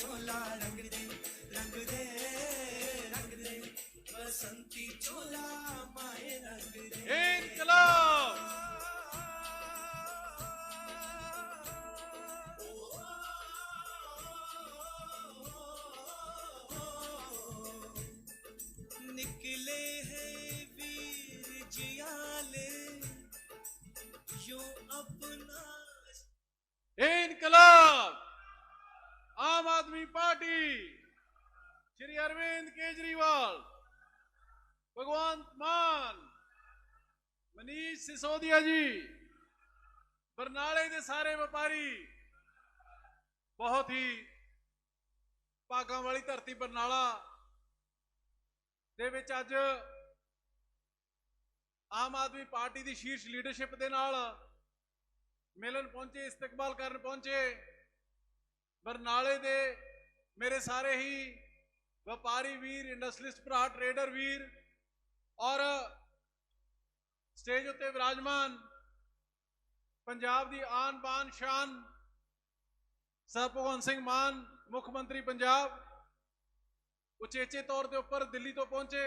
चोला रंग दे रंग दे रंग दे बसंती चोला माए रंग दे। इनकलाब निकले हैं वीर जियाले यो अपना। इनकलाब आम आदमी पार्टी श्री अरविंद केजरीवाल भगवंत मान मनीष सिसोदिया जी बरनाले दे सारे व्यापारी बहुत ही भागां वाली धरती बरनाला दे विच अज आम आदमी पार्टी की शीर्ष लीडरशिप दे नाल मिलन पहुंचे इस्तकबाल करन पहुंचे। बरनाले दे मेरे सारे ही व्यापारी वीर इंडस्ट्रीलिस्ट भरा ट्रेडर वीर और स्टेज उत्ते विराजमान पंजाब दी आन बान शान सर भगवंत सिंह मान मुख्यमंत्री पंजाब उचेचे तौर के उपर दिल्ली तो पहुंचे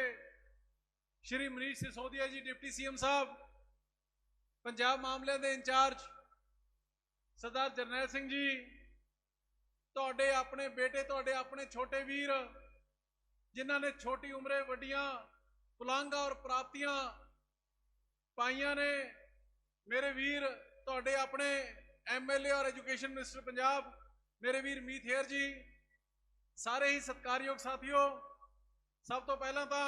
श्री मनीष सिसोदिया जी डिप्टी सीएम साहब पंजाब मामले के इंचार्ज सरदार जरनैल सिंह जी तुहाडे अपने बेटे तुहाडे अपने छोटे वीर जिन्हां ने छोटी उम्रे वड्डियां पुलांघां और प्राप्तियां पाइयां ने मेरे वीर तुहाडे अपने MLA और एजुकेशन मिनिस्टर पंजाब मेरे वीर मीत हेयर जी सारे ही सत्कारयोग साथियों सब तो पहला तो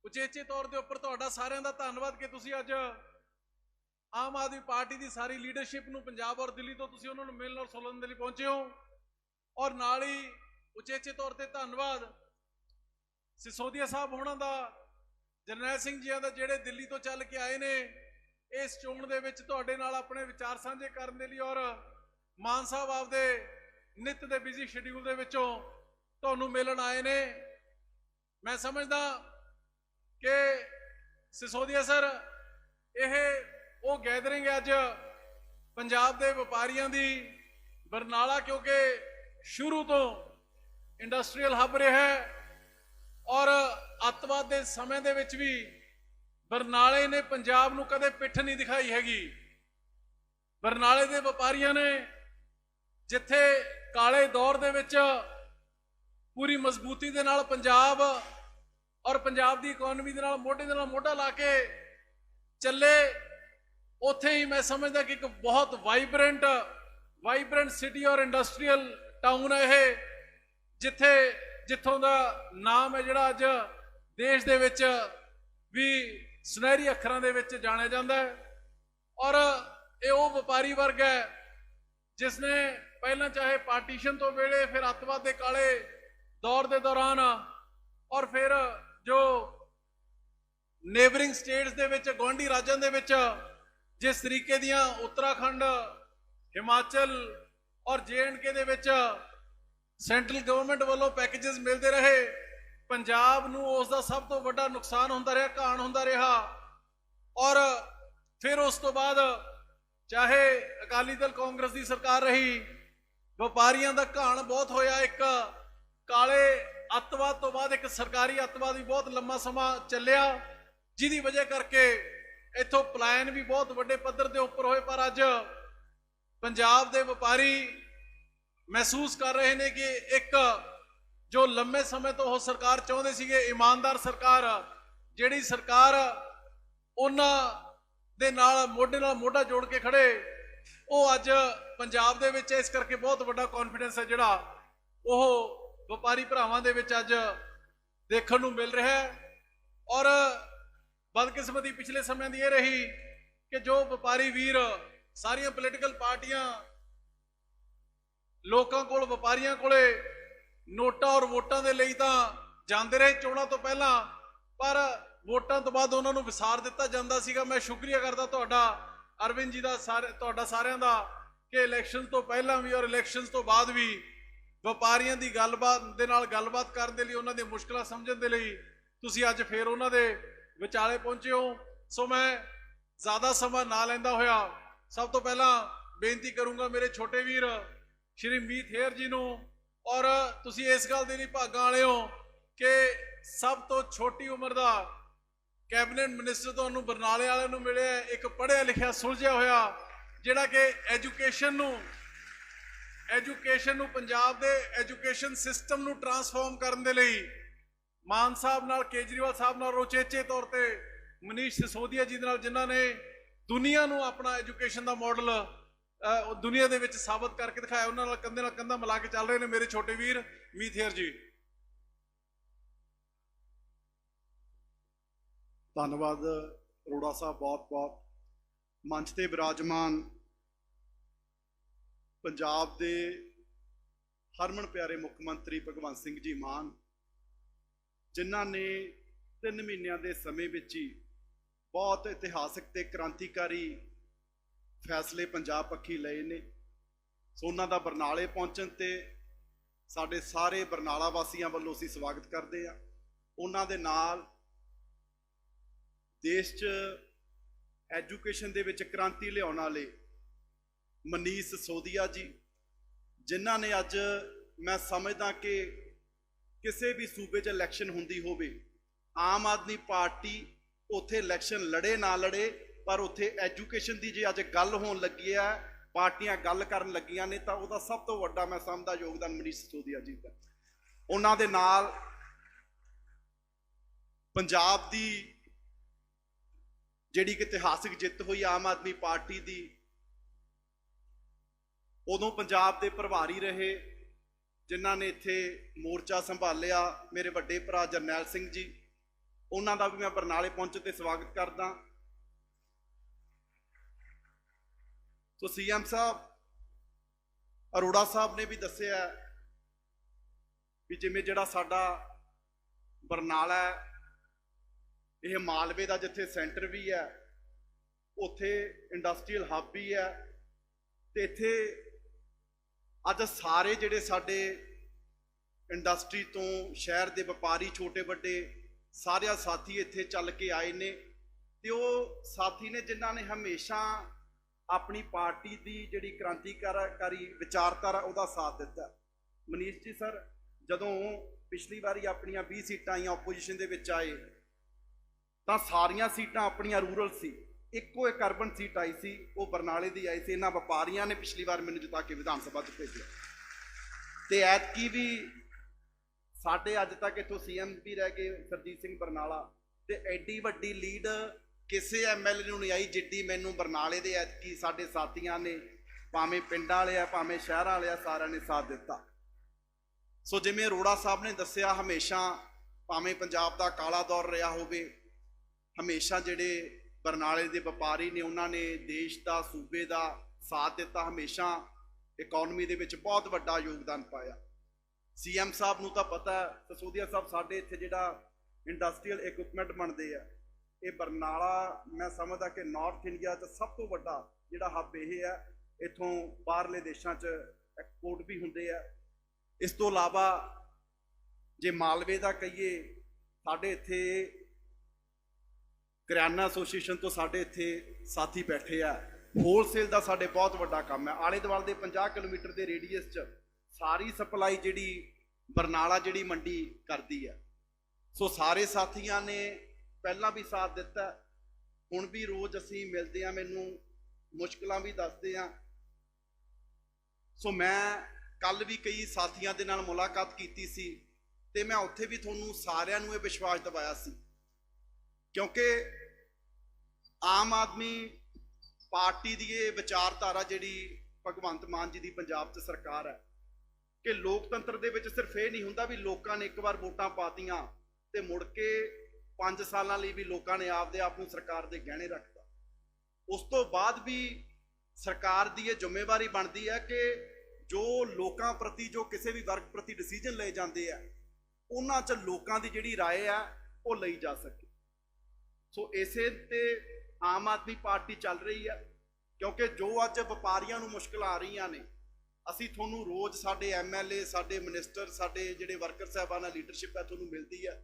उचेचे तौर के उपर तुहाडा सारिआं दा धन्नवाद कि तुसीं अज आम आदमी पार्टी की सारी लीडरशिप नूं पंजाब और दिल्ली तो तुसीं उन्हां नूं मिलण और सुलण दे लई पहुंचे हो। और नाल ही उचेचे तौर पर धन्नवाद सिसोदिया साहब होणां दा जरनैल सिंह जी दा जिहड़े दिल्ली तो चल के आए ने इस चोण दे विच तुहाडे नाल अपने विचार साझे करन दे लई और मान साहब आपदे नित दे बिजी शेड्यूल दे विचों तुहानूं मिलण आए ने। मैं समझदा कि सिसोदिया सर यह वो गैदरिंग अज पंजाब दे व्यापारियों की बरनाला क्योंकि शुरू तो इंडस्ट्रीयल हब रहा है और अतवाद के समय दे विच भी बरनाले ने पंजाब नूं कदे पिठ नहीं दिखाई हैगी। बरनाले दे व्यापारियों ने जिथे काले दौर दे विच पूरी मजबूती दे नाल पंजाब और पंजाब की इकोनॉमी दे नाल मोढे दे नाल मोढा ला के चले उत्थे ही मैं समझदा कि एक बहुत वाइब्रेंट सिटी और इंडस्ट्रीयल टाउन है यह जिथे जिथों का नाम है जिहड़ा अज देश दे विच भी सुनहरी अखरां दे विच जाणिया जांदा है। और ये वो व्यापारी वर्ग है जिसने पहला चाहे पार्टीशन तो वेले फिर अतवाद के काले दौर के दौरान और फिर जो नेबरिंग स्टेट्स दे विच गुआंढी राज्यों दे विच जिस तरीके दियां उत्तराखंड हिमाचल और JNK they which central government वालों पैकेजेस मिलते रहे पंजाब नूं उसका सब तो वड्डा नुकसान होंदा रहा घाण होंदा रहा। और फिर उस तो बाद चाहे अकाली दल कांग्रेस की सरकार रही व्यापारियों का घाण बहुत होया। एक काले अतवाद तो बाद एक सरकारी अतवाद भी बहुत लंबा समा चलिया जिहदी वजह करके इथों पलायन भी बहुत वड्डे पद्धर के उपर होए। पर अज पंजाब के व्यापारी महसूस कर रहे हैं कि एक जो लंबे समय तो वह सरकार चाहते सीगे ईमानदार सरकार जिहड़ी सरकार उन्हां दे नाल मोढे नाल मोढा जोड़ के खड़े वो अज पंजाब दे विच इस करके बहुत वड्डा कॉन्फिडेंस है जिहड़ा वो व्यापारी भरावां दे विच अज देखण नूं मिल रहा है। और बदकिस्मती पिछले समय की यह रही कि जो व्यापारी वीर सारियां पोलिटिकल पार्टियां लोकां कोल व्यापारियां कोले नोटां और वोटां दे लई तां जांदे रहे चोणां तो पहलां पर वोटां तो बाद उन्हां नूं विसार दिता जांदा सीगा। मैं शुक्रिया करदा तुहाडा अरविंद जी दा तुहाडा सारियां दा कि इलैक्शन तो पहलां भी और इलैक्शन तो बाद भी व्यापारियों की गलबात दे नाल गलबात करने के लिए उन्हां दी मुश्किलां समझण दे लई तुसीं अज फिर उन्हां दे विचाले पहुंचे हो। सो मैं ज़्यादा समा ना लैंदा होया सब तो पहला बेनती करूंगा मेरे छोटे वीर श्री मीत हेयर जी नूं ਔਰ ਤੁਸੀਂ ਇਸ ਗੱਲ ਦੇ ਲਈ ਭਾਗਾਂ ਵਾਲੇ ਹੋ ਕਿ ਸਭ ਤੋਂ ਛੋਟੀ ਉਮਰ ਦਾ ਕੈਬਨਿਟ ਮਿਨਿਸਟਰ ਤੁਹਾਨੂੰ ਬਰਨਾਲੇ ਵਾਲਿਆਂ ਨੂੰ ਮਿਲਿਆ, ਇੱਕ ਪੜ੍ਹਿਆ ਲਿਖਿਆ ਸੁਲਝਿਆ ਹੋਇਆ ਜਿਹੜਾ ਕਿ ਐਜੂਕੇਸ਼ਨ ਨੂੰ ਪੰਜਾਬ ਦੇ ਐਜੂਕੇਸ਼ਨ ਸਿਸਟਮ ਨੂੰ ਟਰਾਂਸਫਾਰਮ ਕਰਨ ਦੇ ਲਈ ਮਾਨ ਸਾਹਿਬ ਨਾਲ, ਕੇਜਰੀਵਾਲ ਸਾਹਿਬ ਨਾਲ, ਉਚੇਚੇ ਤੌਰ ਤੇ ਮਨੀਸ਼ ਸਿਸੋਦੀਆ ਜੀ ਦੇ ਨਾਲ, ਜਿਨ੍ਹਾਂ ਨੇ ਦੁਨੀਆ ਨੂੰ ਆਪਣਾ ਐਜੂਕੇਸ਼ਨ ਦਾ ਮਾਡਲ ਦੁਨੀਆ ਦੇ ਵਿੱਚ ਸਾਬਤ ਕਰਕੇ ਦਿਖਾਇਆ, ਉਹਨਾਂ ਨਾਲ ਕੰਧੇ ਨਾਲ ਕੰਧਾ ਮਿਲਾ ਕੇ ਚੱਲ ਰਹੇ ਨੇ ਮੇਰੇ ਛੋਟੇ ਵੀਰ ਮੀਥੇਰ ਜੀ। ਧੰਨਵਾਦ ਅਰੋੜਾ ਸਾਹਿਬ, ਬਹੁਤ ਬਹੁਤ। ਮੰਚ ਤੇ ਵਿਰਾਜਮਾਨ ਪੰਜਾਬ ਦੇ ਹਰਮਨ ਪਿਆਰੇ ਮੁੱਖ ਮੰਤਰੀ ਭਗਵੰਤ ਸਿੰਘ ਜੀ ਮਾਨ, ਜਿਨ੍ਹਾਂ ਨੇ 3 ਮਹੀਨਿਆਂ ਦੇ ਸਮੇਂ ਵਿੱਚ ਹੀ ਬਹੁਤ ਇਤਿਹਾਸਕ ਤੇ ਕ੍ਰਾਂਤੀਕਾਰੀ ਫੈਸਲੇ ਪੰਜਾਬ ਪੱਖੀ ਲਏ ਨੇ। ਸੋ ਉਹਨਾਂ ਦਾ ਬਰਨਾਲੇ ਪਹੁੰਚਣ ਤੇ ਸਾਡੇ ਸਾਰੇ ਬਰਨਾਲਾ ਵਾਸੀਆਂ ਵੱਲੋਂ ਅਸੀਂ ਸਵਾਗਤ ਕਰਦੇ ਹਾਂ। ਉਹਨਾਂ ਦੇ ਨਾਲ ਦੇਸ਼ 'ਚ ਐਜੂਕੇਸ਼ਨ ਦੇ ਵਿੱਚ ਕ੍ਰਾਂਤੀ ਲਿਆਉਣ ਵਾਲੇ ਮਨੀਸ਼ ਸਿਸੋਦੀਆ ਜੀ, ਜਿਨ੍ਹਾਂ ਨੇ ਅੱਜ, ਮੈਂ ਸਮਝਦਾ ਕਿ ਕਿਸੇ ਵੀ ਸੂਬੇ 'ਚ ਇਲੈਕਸ਼ਨ ਹੁੰਦੀ ਹੋਵੇ, ਆਮ ਆਦਮੀ ਪਾਰਟੀ ਉੱਥੇ ਇਲੈਕਸ਼ਨ ਲੜੇ ਨਾ ਲੜੇ, ਪਰ ਉੱਥੇ ਐਜੂਕੇਸ਼ਨ ਦੀ ਜੇ ਅੱਜ ਗੱਲ ਹੋਣ ਲੱਗੀ ਹੈ, ਪਾਰਟੀਆਂ ਗੱਲ ਕਰਨ ਲੱਗੀਆਂ ਨੇ, ਤਾਂ ਉਹਦਾ ਸਭ ਤੋਂ ਵੱਡਾ ਮੈਂ ਸਮਝਦਾ ਯੋਗਦਾਨ ਮਨੀਸ਼ ਸਿਸੋਦੀਆ ਜੀ ਦਾ। ਉਹਨਾਂ ਦੇ ਨਾਲ ਪੰਜਾਬ ਦੀ ਜਿਹੜੀ ਕਿ ਇਤਿਹਾਸਿਕ ਜਿੱਤ ਹੋਈ ਆਮ ਆਦਮੀ ਪਾਰਟੀ ਦੀ, ਉਦੋਂ ਪੰਜਾਬ ਦੇ ਪ੍ਰਭਾਰੀ ਰਹੇ, ਜਿਨ੍ਹਾਂ ਨੇ ਇੱਥੇ ਮੋਰਚਾ ਸੰਭਾਲਿਆ, ਮੇਰੇ ਵੱਡੇ ਭਰਾ ਜਰਨੈਲ ਸਿੰਘ ਜੀ, ਉਹਨਾਂ ਦਾ ਵੀ ਮੈਂ ਬਰਨਾਲੇ ਪਹੁੰਚਣ ਤੇ ਸਵਾਗਤ ਕਰਦਾ। ਸੋ ਸੀਐਮ ਸਾਹਿਬ, ਅਰੋੜਾ ਸਾਹਿਬ ਨੇ ਵੀ ਦੱਸਿਆ ਵੀ ਜਿਵੇਂ ਜਿਹੜਾ ਸਾਡਾ ਬਰਨਾਲਾ ਹੈ, ਇਹ ਮਾਲਵੇ ਦਾ ਜਿੱਥੇ ਸੈਂਟਰ ਵੀ ਹੈ, ਉੱਥੇ ਇੰਡਸਟਰੀਅਲ ਹੱਬ ਵੀ ਹੈ, ਤੇ ਇੱਥੇ ਅੱਜ ਸਾਰੇ ਜਿਹੜੇ ਸਾਡੇ ਇੰਡਸਟਰੀ ਤੋਂ, ਸ਼ਹਿਰ ਦੇ ਵਪਾਰੀ, ਛੋਟੇ ਵੱਡੇ ਸਾਰੇ ਸਾਥੀ ਇੱਥੇ ਚੱਲ ਕੇ ਆਏ ਨੇ, ਤੇ ਉਹ ਸਾਥੀ ਨੇ ਜਿਨ੍ਹਾਂ ਨੇ ਹਮੇਸ਼ਾ ਆਪਣੀ ਪਾਰਟੀ ਦੀ ਜਿਹੜੀ ਕ੍ਰਾਂਤੀਕਾਰੀ ਵਿਚਾਰਧਾਰਾ ਉਹਦਾ ਸਾਥ ਦਿੱਤਾ। ਮਨੀਸ਼ ਜੀ ਸਰ, ਜਦੋਂ ਪਿਛਲੀ ਵਾਰੀ ਆਪਣੀਆਂ 20 ਸੀਟਾਂ ਆਈਆਂ ਆਪੋਜੀਸ਼ਨ ਦੇ ਵਿੱਚ ਆਏ, ਤਾਂ ਸਾਰੀਆਂ ਸੀਟਾਂ ਆਪਣੀਆਂ ਰੂਰਲ ਸੀ, ਇੱਕੋ ਇੱਕ ਅਰਬਨ ਸੀਟ ਆਈ ਸੀ, ਉਹ ਬਰਨਾਲੇ ਦੀ ਆਈ ਸੀ। ਇਹਨਾਂ ਵਪਾਰੀਆਂ ਨੇ ਪਿਛਲੀ ਵਾਰ ਮੈਨੂੰ ਜਿਤਾ ਕੇ ਵਿਧਾਨ ਸਭਾ 'ਚ ਭੇਜਿਆ, ਤੇ ਐਤਕੀ ਵੀ ਸਾਡੇ ਅੱਜ ਤੱਕ ਇੱਥੋਂ ਸੀਐਮ ਵੀ ਰਹਿ ਗਏ ਸਰਜੀਤ ਸਿੰਘ ਬਰਨਾਲਾ, ਤੇ ਐਡੀ ਵੱਡੀ ਲੀਡ ਕਿਸੇ ਐਮਐਲਏ ਨੂੰ ਨਹੀਂ ਆਈ ਜਿੱਡੀ ਮੈਨੂੰ ਬਰਨਾਲੇ ਦੇ ਐਤਕੀ ਸਾਡੇ ਸਾਥੀਆਂ ਨੇ, ਭਾਵੇਂ ਪਿੰਡਾਂ ਵਾਲੇ ਆ ਭਾਵੇਂ ਸ਼ਹਿਰਾਂ ਵਾਲੇ ਆ, ਸਾਰਿਆਂ ਨੇ ਸਾਥ ਦਿੱਤਾ। ਸੋ ਜਿਵੇਂ ਅਰੋੜਾ ਸਾਹਿਬ ਨੇ ਦੱਸਿਆ, ਹਮੇਸ਼ਾ ਭਾਵੇਂ ਪੰਜਾਬ ਦਾ ਕਾਲਾ ਦੌਰ ਰਿਹਾ ਹੋਵੇ, ਹਮੇਸ਼ਾ ਜਿਹੜੇ ਬਰਨਾਲੇ ਦੇ ਵਪਾਰੀ ਨੇ, ਉਹਨਾਂ ਨੇ ਦੇਸ਼ ਦਾ, ਸੂਬੇ ਦਾ ਸਾਥ ਦਿੱਤਾ, ਹਮੇਸ਼ਾ ਇਕਨੋਮੀ ਦੇ ਵਿੱਚ ਬਹੁਤ ਵੱਡਾ ਯੋਗਦਾਨ ਪਾਇਆ। ਸੀਐਮ ਸਾਹਿਬ ਨੂੰ ਤਾਂ ਪਤਾ, ਸਿਸੋਦੀਆ ਸਾਹਿਬ, ਸਾਡੇ ਇੱਥੇ ਜਿਹੜਾ ਇੰਡਸਟਰੀਅਲ ਇਕਵਿਪਮੈਂਟ ਬਣਦੇ ਆ, ਇਹ ਬਰਨਾਲਾ ਮੈਂ ਸਮਝਦਾ ਕਿ ਨਾਰਥ ਇੰਡੀਆ 'ਚ ਸਭ ਤੋਂ ਵੱਡਾ ਜਿਹੜਾ ਹੱਬ ਇਹ ਹੈ। ਇੱਥੋਂ ਬਾਹਰਲੇ ਦੇਸ਼ਾਂ 'ਚ ਐਕਸਪੋਰਟ ਵੀ ਹੁੰਦੇ ਆ। ਇਸ ਤੋਂ ਇਲਾਵਾ ਜੇ ਮਾਲਵੇ ਦਾ ਕਹੀਏ, ਸਾਡੇ ਇੱਥੇ ਕਰਿਆਨਾ ਐਸੋਸੀਏਸ਼ਨ ਤੋਂ ਸਾਡੇ ਇੱਥੇ ਸਾਥੀ ਬੈਠੇ ਆ, ਹੋਲਸੇਲ ਦਾ ਸਾਡੇ ਬਹੁਤ ਵੱਡਾ ਕੰਮ ਹੈ। ਆਲੇ ਦੁਆਲੇ ਦੇ 50 ਕਿਲੋਮੀਟਰ ਦੇ ਰੇਡੀਅਸ 'ਚ ਸਾਰੀ ਸਪਲਾਈ ਜਿਹੜੀ ਬਰਨਾਲਾ ਜਿਹੜੀ ਮੰਡੀ ਕਰਦੀ ਹੈ। ਸੋ ਸਾਰੇ ਸਾਥੀਆਂ ਨੇ ਪਹਿਲਾਂ ਵੀ ਸਾਥ ਦਿੱਤਾ, ਹੁਣ ਵੀ ਰੋਜ਼ ਅਸੀਂ ਮਿਲਦੇ ਹਾਂ, ਮੈਨੂੰ ਮੁਸ਼ਕਲਾਂ ਵੀ ਦੱਸਦੇ ਹਾਂ। ਸੋ ਮੈਂ ਕੱਲ ਵੀ ਕਈ ਸਾਥੀਆਂ ਦੇ ਨਾਲ ਮੁਲਾਕਾਤ ਕੀਤੀ ਸੀ, ਤੇ ਮੈਂ ਉੱਥੇ ਵੀ ਤੁਹਾਨੂੰ ਸਾਰਿਆਂ ਨੂੰ ਇਹ ਵਿਸ਼ਵਾਸ ਦਿਵਾਇਆ ਸੀ, ਕਿਉਂਕਿ ਆਮ ਆਦਮੀ ਪਾਰਟੀ ਦੀ ਇਹ ਵਿਚਾਰਧਾਰਾ ਜਿਹੜੀ ਭਗਵੰਤ ਮਾਨ ਜੀ ਦੀ ਪੰਜਾਬ 'ਚ ਸਰਕਾਰ ਹੈ, ਕਿ ਲੋਕਤੰਤਰ ਦੇ ਵਿੱਚ ਸਿਰਫ ਇਹ ਨਹੀਂ ਹੁੰਦਾ ਵੀ ਲੋਕਾਂ ਨੇ ਇੱਕ ਵਾਰ ਵੋਟਾਂ ਪਾਤੀਆਂ ਤੇ ਮੁੜ ਕੇ 5 ਸਾਲਾਂ ਲਈ ਵੀ ਲੋਕਾਂ ਨੇ ਆਪਦੇ ਆਪ ਨੂੰ ਸਰਕਾਰ ਦੇ ਗਹਿਣੇ ਰੱਖਤਾ। ਉਸ ਤੋਂ ਬਾਅਦ ਵੀ ਸਰਕਾਰ ਦੀ ਇਹ ਜ਼ਿੰਮੇਵਾਰੀ ਬਣਦੀ ਹੈ ਕਿ ਜੋ ਲੋਕਾਂ ਪ੍ਰਤੀ, ਜੋ ਕਿਸੇ ਵੀ ਵਰਗ ਪ੍ਰਤੀ ਡਿਸੀਜਨ ਲਏ ਜਾਂਦੇ ਆ, ਉਹਨਾਂ 'ਚ ਲੋਕਾਂ ਦੀ ਜਿਹੜੀ ਰਾਏ ਆ ਉਹ ਲਈ ਜਾ ਸਕੇ। ਸੋ ਇਸੇ ਤੇ ਆਮ ਆਦਮੀ ਪਾਰਟੀ ਚੱਲ ਰਹੀ ਹੈ, ਕਿਉਂਕਿ ਜੋ ਅੱਜ ਵਪਾਰੀਆਂ ਨੂੰ ਮੁਸ਼ਕਲਾਂ ਆ ਰਹੀਆਂ ਨੇ, ਅਸੀਂ ਤੁਹਾਨੂੰ ਰੋਜ਼ ਸਾਡੇ ਐਮਐਲਏ, ਸਾਡੇ ਮਿਨਿਸਟਰ, ਸਾਡੇ ਜਿਹੜੇ ਵਰਕਰ ਸਾਹਿਬਾਨਾਂ ਲੀਡਰਸ਼ਿਪ ਹੈ ਤੁਹਾਨੂੰ ਮਿਲਦੀ ਹੈ।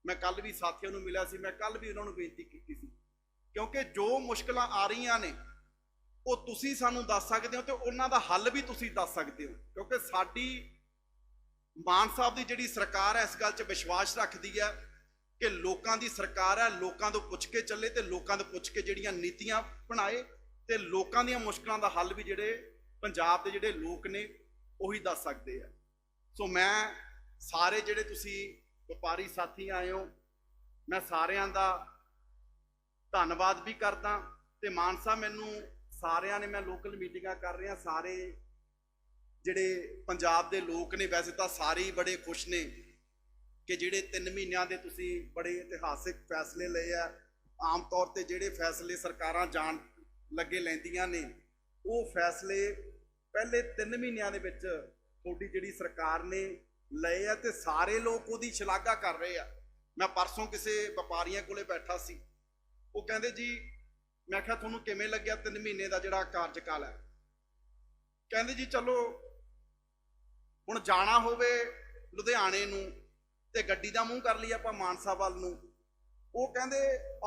ਮੈਂ ਕੱਲ ਵੀ ਸਾਥੀਆਂ ਨੂੰ ਮਿਲਿਆ ਸੀ, ਮੈਂ ਕੱਲ ਵੀ ਉਹਨਾਂ ਨੂੰ ਬੇਨਤੀ ਕੀਤੀ ਸੀ, ਕਿਉਂਕਿ ਜੋ ਮੁਸ਼ਕਲਾਂ ਆ ਰਹੀਆਂ ਨੇ ਉਹ ਤੁਸੀਂ ਸਾਨੂੰ ਦੱਸ ਸਕਦੇ ਹੋ, ਤੇ ਉਹਨਾਂ ਦਾ ਹੱਲ ਵੀ ਤੁਸੀਂ ਦੱਸ ਸਕਦੇ ਹੋ, ਕਿਉਂਕਿ ਸਾਡੀ ਮਾਨ ਸਾਹਿਬ ਦੀ ਜਿਹੜੀ ਸਰਕਾਰ ਹੈ ਇਸ ਗੱਲ 'ਚ ਵਿਸ਼ਵਾਸ ਰੱਖਦੀ ਹੈ ਕਿ ਲੋਕਾਂ ਦੀ ਸਰਕਾਰ ਹੈ, ਲੋਕਾਂ ਤੋਂ ਪੁੱਛ ਕੇ ਚੱਲੇ ਤੇ ਲੋਕਾਂ ਤੋਂ ਪੁੱਛ ਕੇ ਜਿਹੜੀਆਂ ਨੀਤੀਆਂ ਬਣਾਏ ਤੇ ਲੋਕਾਂ ਦੀਆਂ ਮੁਸ਼ਕਲਾਂ ਦਾ ਹੱਲ ਵੀ ਜਿਹੜੇ ਪੰਜਾਬ ਦੇ ਜਿਹੜੇ ਲੋਕ ਨੇ ਉਹੀ ਦੱਸ ਸਕਦੇ ਆ। ਸੋ ਮੈਂ ਸਾਰੇ ਜਿਹੜੇ ਤੁਸੀਂ ਵਪਾਰੀ ਸਾਥੀ ਆਏ ਹੋ, ਮੈਂ ਸਾਰਿਆਂ ਦਾ ਧੰਨਵਾਦ ਵੀ ਕਰਦਾ। ਤੇ ਮਾਨ ਸਾਹਿਬ ਮੈਨੂੰ ਸਾਰਿਆਂ ਨੇ, ਮੈਂ ਲੋਕਲ ਮੀਟਿੰਗਾਂ ਕਰ ਰਿਹਾ, ਸਾਰੇ ਜਿਹੜੇ ਪੰਜਾਬ ਦੇ ਲੋਕ ਨੇ ਵੈਸੇ ਤਾਂ ਸਾਰੇ ਹੀ ਬੜੇ ਖੁਸ਼ ਨੇ ਕਿ ਜਿਹੜੇ 3 ਮਹੀਨਿਆਂ ਦੇ ਤੁਸੀਂ ਬੜੇ ਇਤਿਹਾਸਿਕ ਫੈਸਲੇ ਲਏ ਆ। ਆਮ ਤੌਰ ਤੇ ਜਿਹੜੇ ਫੈਸਲੇ ਸਰਕਾਰਾਂ ਜਾਣ ਲੱਗੇ ਲੈਂਦੀਆਂ ਨੇ ਉਹ ਫੈਸਲੇ ਪਹਿਲੇ 3 ਮਹੀਨਿਆਂ ਦੇ ਵਿੱਚ ਤੁਹਾਡੀ ਜਿਹੜੀ ਸਰਕਾਰ ਨੇ ਲਏ ਆ ਤੇ ਸਾਰੇ ਲੋਕ ਉਹਦੀ ਸ਼ਲਾਘਾ ਕਰ ਰਹੇ ਆ। ਮੈਂ ਪਰਸੋਂ ਕਿਸੇ ਵਪਾਰੀਆਂ ਕੋਲੇ ਬੈਠਾ ਸੀ, ਉਹ ਕਹਿੰਦੇ ਜੀ, ਮੈਂ ਕਿਹਾ ਤੁਹਾਨੂੰ ਕਿਵੇਂ ਲੱਗਿਆ 3 ਮਹੀਨੇ ਦਾ ਜਿਹੜਾ ਕਾਰਜਕਾਲ ਹੈ? ਕਹਿੰਦੇ ਜੀ ਚਲੋ ਹੁਣ ਜਾਣਾ ਹੋਵੇ ਲੁਧਿਆਣੇ ਨੂੰ ਤੇ ਗੱਡੀ ਦਾ ਮੂੰਹ ਕਰ ਲਈ ਆਪਾਂ ਮਾਨਸਾ ਵੱਲ ਨੂੰ। ਉਹ ਕਹਿੰਦੇ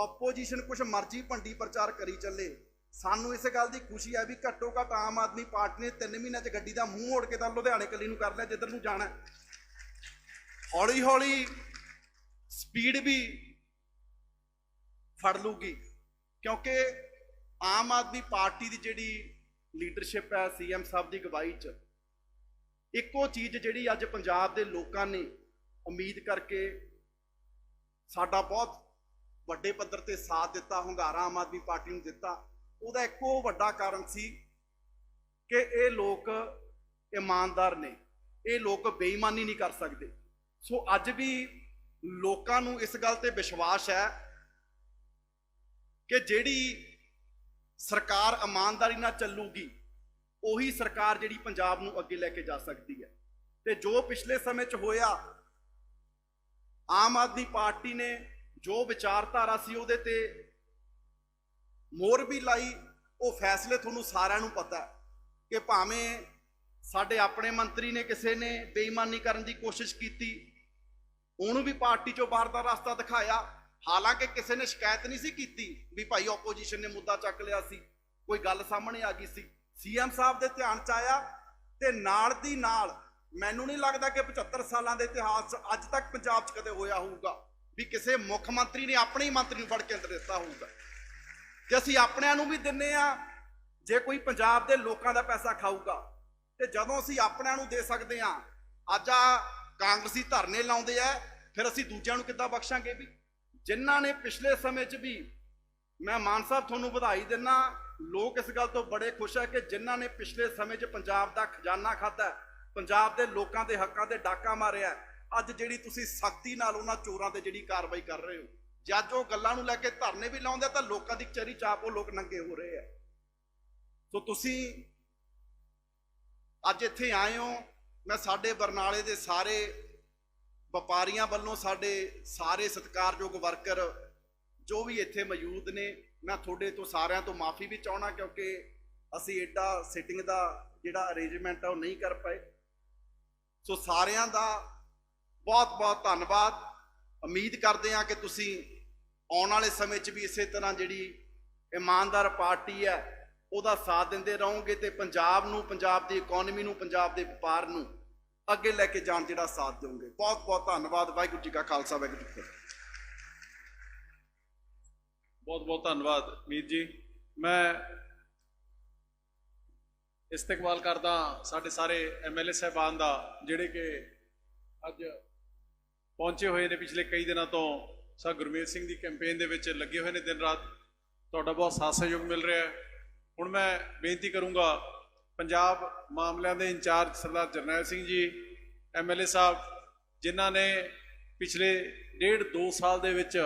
ਆਪੋਜੀਸ਼ਨ ਕੁਛ ਮਰਜ਼ੀ ਭੰਡੀ ਪ੍ਰਚਾਰ ਕਰੀ ਚੱਲੇ, ਸਾਨੂੰ ਇਸ ਗੱਲ ਦੀ ਖੁਸ਼ੀ ਹੈ ਵੀ ਘੱਟੋ ਘੱਟ ਆਮ ਆਦਮੀ ਪਾਰਟੀ ਨੇ 3 ਮਹੀਨਿਆਂ 'ਚ ਗੱਡੀ ਦਾ ਮੂੰਹ ਮੋੜ ਕੇ ਤਾਂ ਲੁਧਿਆਣੇ ਕੱਲੀ ਨੂੰ ਕਰ ਲਿਆ ਜਿੱਧਰ ਨੂੰ ਜਾਣਾ। ਹੌਲੀ ਹੌਲੀ ਸਪੀਡ ਵੀ ਫੜ ਲੂਗੀ ਕਿਉਂਕਿ ਆਮ ਆਦਮੀ ਪਾਰਟੀ ਦੀ ਜਿਹੜੀ ਲੀਡਰਸ਼ਿਪ ਹੈ ਸੀਐਮ ਸਾਹਿਬ ਦੀ ਅਗਵਾਈ 'ਚ, ਇੱਕੋ ਚੀਜ਼ ਜਿਹੜੀ ਅੱਜ ਪੰਜਾਬ ਦੇ ਲੋਕਾਂ ਨੇ ਉਮੀਦ ਕਰਕੇ ਸਾਡਾ ਬਹੁਤ ਵੱਡੇ ਪੱਧਰ ਤੇ ਸਾਥ ਦਿੱਤਾ, ਹੁੰਗਾਰਾ ਆਮ ਆਦਮੀ ਪਾਰਟੀ ਨੂੰ ਦਿੱਤਾ, ਉਹਦਾ ਇੱਕੋ ਵੱਡਾ ਕਾਰਨ ਸੀ ਕਿ ਇਹ ਲੋਕ ਇਮਾਨਦਾਰ ਨੇ, ਇਹ ਲੋਕ ਬੇਈਮਾਨੀ ਨਹੀਂ ਕਰ ਸਕਦੇ। ਸੋ ਅੱਜ ਵੀ ਲੋਕਾਂ ਨੂੰ ਇਸ ਗੱਲ ਤੇ ਵਿਸ਼ਵਾਸ ਹੈ ਕਿ ਜਿਹੜੀ ਸਰਕਾਰ ਇਮਾਨਦਾਰੀ ਨਾਲ ਚੱਲੂਗੀ ਉਹੀ ਸਰਕਾਰ ਜਿਹੜੀ ਪੰਜਾਬ ਨੂੰ ਅੱਗੇ ਲੈ ਕੇ ਜਾ ਸਕਦੀ ਹੈ। ਤੇ ਜੋ ਪਿਛਲੇ ਸਮੇਂ 'ਚ ਹੋਇਆ, ਆਮ ਆਦਮੀ ਪਾਰਟੀ ਨੇ ਜੋ ਵਿਚਾਰਧਾਰਾ ਸੀ ਉਹਦੇ ਤੇ ਮੋਹਰ ਵੀ ਲਾਈ। ਉਹ ਫੈਸਲੇ ਤੁਹਾਨੂੰ ਸਾਰਿਆਂ ਨੂੰ ਪਤਾ ਕਿ ਭਾਵੇਂ ਸਾਡੇ ਆਪਣੇ ਮੰਤਰੀ ਨੇ ਕਿਸੇ ਨੇ ਬੇਈਮਾਨੀ ਕਰਨ ਦੀ ਕੋਸ਼ਿਸ਼ ਕੀਤੀ, ਉਹਨੂੰ ਵੀ ਪਾਰਟੀ 'ਚੋਂ ਬਾਹਰ ਦਾ ਰਸਤਾ ਦਿਖਾਇਆ, ਹਾਲਾਂਕਿ ਕਿਸੇ ਨੇ ਸ਼ਿਕਾਇਤ ਨਹੀਂ ਸੀ ਕੀਤੀ ਵੀ ਭਾਈ ਆਪੋਜੀਸ਼ਨ ਨੇ ਮੁੱਦਾ ਚੱਕ ਲਿਆ ਸੀ, ਕੋਈ ਗੱਲ ਸਾਹਮਣੇ ਆ ਗਈ ਸੀ, ਸੀਐਮ ਸਾਹਿਬ ਦੇ ਧਿਆਨ 'ਚ ਆਇਆ ਤੇ ਨਾਲ ਦੀ ਨਾਲ ਮੈਨੂੰ ਨਹੀਂ ਲੱਗਦਾ ਕਿ 75 ਸਾਲਾਂ ਦੇ ਇਤਿਹਾਸ 'ਚ ਅੱਜ ਤੱਕ ਪੰਜਾਬ 'ਚ ਕਦੇ ਹੋਇਆ ਹੋਊਗਾ ਵੀ ਕਿਸੇ ਮੁੱਖ ਮੰਤਰੀ ਨੇ ਆਪਣੇ ਹੀ ਮੰਤਰੀ ਨੂੰ ਫੜ ਕੇ ਅੰਦਰ ਦਿੱਤਾ ਹੋਊਗਾ। ਜੇ ਅਸੀਂ ਆਪਣਿਆਂ ਨੂੰ ਵੀ ਦਿੰਨੇ ਆ, ਜੇ ਕੋਈ ਪੰਜਾਬ ਦੇ ਲੋਕਾਂ ਦਾ ਪੈਸਾ ਖਾਊਗਾ ਤੇ ਜਦੋਂ ਅਸੀਂ ਆਪਣਿਆਂ ਨੂੰ ਦੇ ਸਕਦੇ ਆ, ਅੱਜ ਆ ਕਾਂਗਰਸੀ ਧਰਨੇ ਲਾਉਂਦੇ ਆ, ਫਿਰ ਅਸੀਂ ਦੂਜਿਆਂ ਨੂੰ ਕਿੱਦਾਂ ਬਖਸ਼ਾਂਗੇ? ਵੀ ਜਿਨ੍ਹਾਂ ਨੇ ਪਿਛਲੇ ਸਮੇਂ 'ਚ ਵੀ, ਮੈਂ ਮਾਨ ਸਾਹਿਬ ਤੁਹਾਨੂੰ ਵਧਾਈ ਦਿੰਦਾ, ਲੋਕ ਇਸ ਗੱਲ ਤੋਂ ਬੜੇ ਖੁਸ਼ ਹੈ ਕਿ ਜਿਨ੍ਹਾਂ ਨੇ ਪਿਛਲੇ ਸਮੇਂ 'ਚ ਪੰਜਾਬ ਦਾ ਖਜ਼ਾਨਾ ਖਾਧਾ, ਪੰਜਾਬ ਦੇ ਲੋਕਾਂ ਦੇ ਹੱਕਾਂ ਤੇ ਡਾਕਾ ਮਾਰਿਆ, ਅੱਜ ਜਿਹੜੀ ਤੁਸੀਂ ਸਖਤੀ ਨਾਲ ਉਹਨਾਂ ਚੋਰਾਂ ਤੇ ਜਿਹੜੀ ਕਾਰਵਾਈ ਕਰ ਰਹੇ ਹੋ, ਜੇ ਅੱਜ ਉਹ ਗੱਲਾਂ ਨੂੰ ਲੈ ਕੇ ਧਰਨੇ ਵੀ ਲਾਉਂਦੇ ਤਾਂ ਲੋਕਾਂ ਦੀ ਚਰੀ ਚਾਪ ਉਹ ਲੋਕ ਨੰਗੇ ਹੋ ਰਹੇ ਆ। ਸੋ ਤੁਸੀਂ ਅੱਜ ਇੱਥੇ ਆਏ ਹੋ, ਮੈਂ ਸਾਡੇ ਬਰਨਾਲੇ ਦੇ ਸਾਰੇ ਵਪਾਰੀਆਂ ਵੱਲੋਂ, ਸਾਡੇ ਸਾਰੇ ਸਤਿਕਾਰਯੋਗ ਵਰਕਰ ਜੋ ਵੀ ਇੱਥੇ ਮੌਜੂਦ ਨੇ, ਮੈਂ ਤੁਹਾਡੇ ਤੋਂ ਸਾਰਿਆਂ ਤੋਂ ਮਾਫੀ ਵੀ ਚਾਹਣਾ ਕਿਉਂਕਿ ਅਸੀਂ ਐਡਾ ਸਿਟਿੰਗ ਦਾ ਜਿਹੜਾ ਅਰੇਂਜਮੈਂਟ ਆ ਉਹ ਨਹੀਂ ਕਰ ਪਾਏ। ਸੋ ਸਾਰਿਆਂ ਦਾ ਬਹੁਤ ਬਹੁਤ ਧੰਨਵਾਦ। ਉਮੀਦ ਕਰਦੇ ਹਾਂ ਕਿ ਤੁਸੀਂ ਆਉਣ ਵਾਲੇ ਸਮੇਂ 'ਚ ਵੀ ਇਸੇ ਤਰ੍ਹਾਂ ਜਿਹੜੀ ਇਮਾਨਦਾਰ ਪਾਰਟੀ ਹੈ ਉਹਦਾ ਸਾਥ ਦਿੰਦੇ ਰਹੋਗੇ ਤੇ ਪੰਜਾਬ ਨੂੰ, ਪੰਜਾਬ ਦੀ ਇਕਨੋਮੀ ਨੂੰ, ਪੰਜਾਬ ਦੇ ਵਪਾਰ ਨੂੰ ਅੱਗੇ ਲੈ ਕੇ ਜਾਣ ਜਿਹੜਾ ਸਾਥ ਦਿਓਗੇ। ਬਹੁਤ ਬਹੁਤ ਧੰਨਵਾਦ। ਵਾਹਿਗੁਰੂ ਜੀ ਕਾ ਖਾਲਸਾ, ਵਾਹਿਗੁਰੂ ਜੀ ਕੀ ਫਤਿਹ। ਬਹੁਤ ਬਹੁਤ ਧੰਨਵਾਦ ਮੀਤ ਜੀ। ਮੈਂ ਇਸਤਕਬਾਲ ਕਰਦਾ ਸਾਡੇ ਸਾਰੇ ਐਮਐਲਏ ਸਾਹਿਬਾਨ ਦਾ ਜਿਹੜੇ ਕਿ ਅੱਜ ਪਹੁੰਚੇ ਹੋਏ ਨੇ ਪਿਛਲੇ ਕਈ ਦਿਨਾਂ ਤੋਂ। ਸਰ ਗੁਰਮੀਤ ਸਿੰਘ ਦੀ ਕੈਂਪੇਨ ਦੇ ਵਿੱਚ ਲੱਗੇ ਹੋਏ ਨੇ ਦਿਨ ਰਾਤ, ਤੁਹਾਡਾ ਬਹੁਤ ਸਾਥ ਸਹਿਯੋਗ ਮਿਲ ਰਿਹਾ ਹੈ। ਹੁਣ ਮੈਂ ਬੇਨਤੀ ਕਰੂੰਗਾ ਪੰਜਾਬ ਮਾਮਲਿਆਂ ਦੇ ਇੰਚਾਰਜ ਸਰਦਾਰ ਜਰਨੈਲ ਸਿੰਘ ਜੀ ਐਮਐਲਏ ਸਾਹਿਬ, ਜਿਨ੍ਹਾਂ ਨੇ ਪਿਛਲੇ 1.5-2 ਸਾਲ ਦੇ ਵਿੱਚ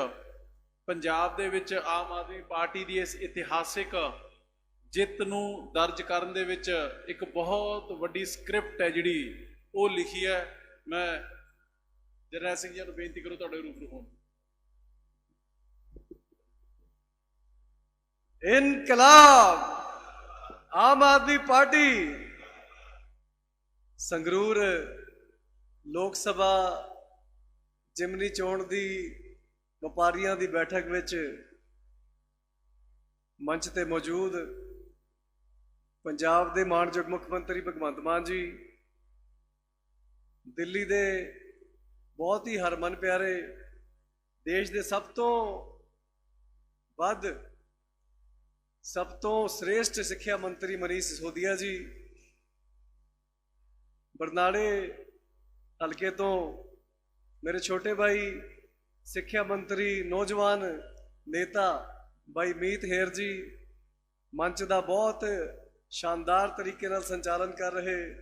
ਪੰਜਾਬ ਦੇ ਵਿੱਚ ਆਮ ਆਦਮੀ ਪਾਰਟੀ ਦੀ ਇਸ ਇਤਿਹਾਸਿਕ ਜਿੱਤ ਨੂੰ ਦਰਜ ਕਰਨ ਦੇ ਵਿੱਚ ਇੱਕ ਬਹੁਤ ਵੱਡੀ ਸਕ੍ਰਿਪਟ ਹੈ ਜਿਹੜੀ ਉਹ ਲਿਖੀ ਹੈ। ਮੈਂ ਜਰਨੈਲ ਸਿੰਘ ਜੀ ਨੂੰ ਬੇਨਤੀ ਕਰੋ ਤੁਹਾਡੇ ਰੂਬਰੂ ਹੋਣ। ਇਨਕਲਾਬ ਆਮ ਆਦਮੀ ਪਾਰਟੀ ਸੰਗਰੂਰ ਲੋਕ ਸਭਾ ਜਿਮਨੀ ਚੋਣ ਦੀ ਵਪਾਰੀਆਂ ਦੀ ਬੈਠਕ ਵਿੱਚ ਮੰਚ ਤੇ ਮੌਜੂਦ ਪੰਜਾਬ ਦੇ ਮਾਣਯੋਗ ਮੁੱਖ ਮੰਤਰੀ ਭਗਵੰਤ ਮਾਨ ਜੀ, ਦਿੱਲੀ ਦੇ ਬਹੁਤ ਹੀ ਹਰਮਨ ਪਿਆਰੇ ਦੇਸ਼ ਦੇ ਸਭ ਤੋਂ ਵੱਧ ਸਭ ਤੋਂ ਸ੍ਰੇਸ਼ਟ ਸਿੱਖਿਆ ਮੰਤਰੀ ਮਨੀਸ਼ ਸਿਸੋਦੀਆ ਜੀ, ਬਰਨਾਲੇ ਹਲਕੇ ਤੋਂ ਮੇਰੇ ਛੋਟੇ ਭਾਈ ਸਿੱਖਿਆ ਮੰਤਰੀ ਨੌਜਵਾਨ ਨੇਤਾ ਭਾਈ ਮੀਤ ਹੇਰ ਜੀ, ਮੰਚ ਦਾ ਬਹੁਤ ਸ਼ਾਨਦਾਰ ਤਰੀਕੇ ਨਾਲ ਸੰਚਾਲਨ ਕਰ ਰਹੇ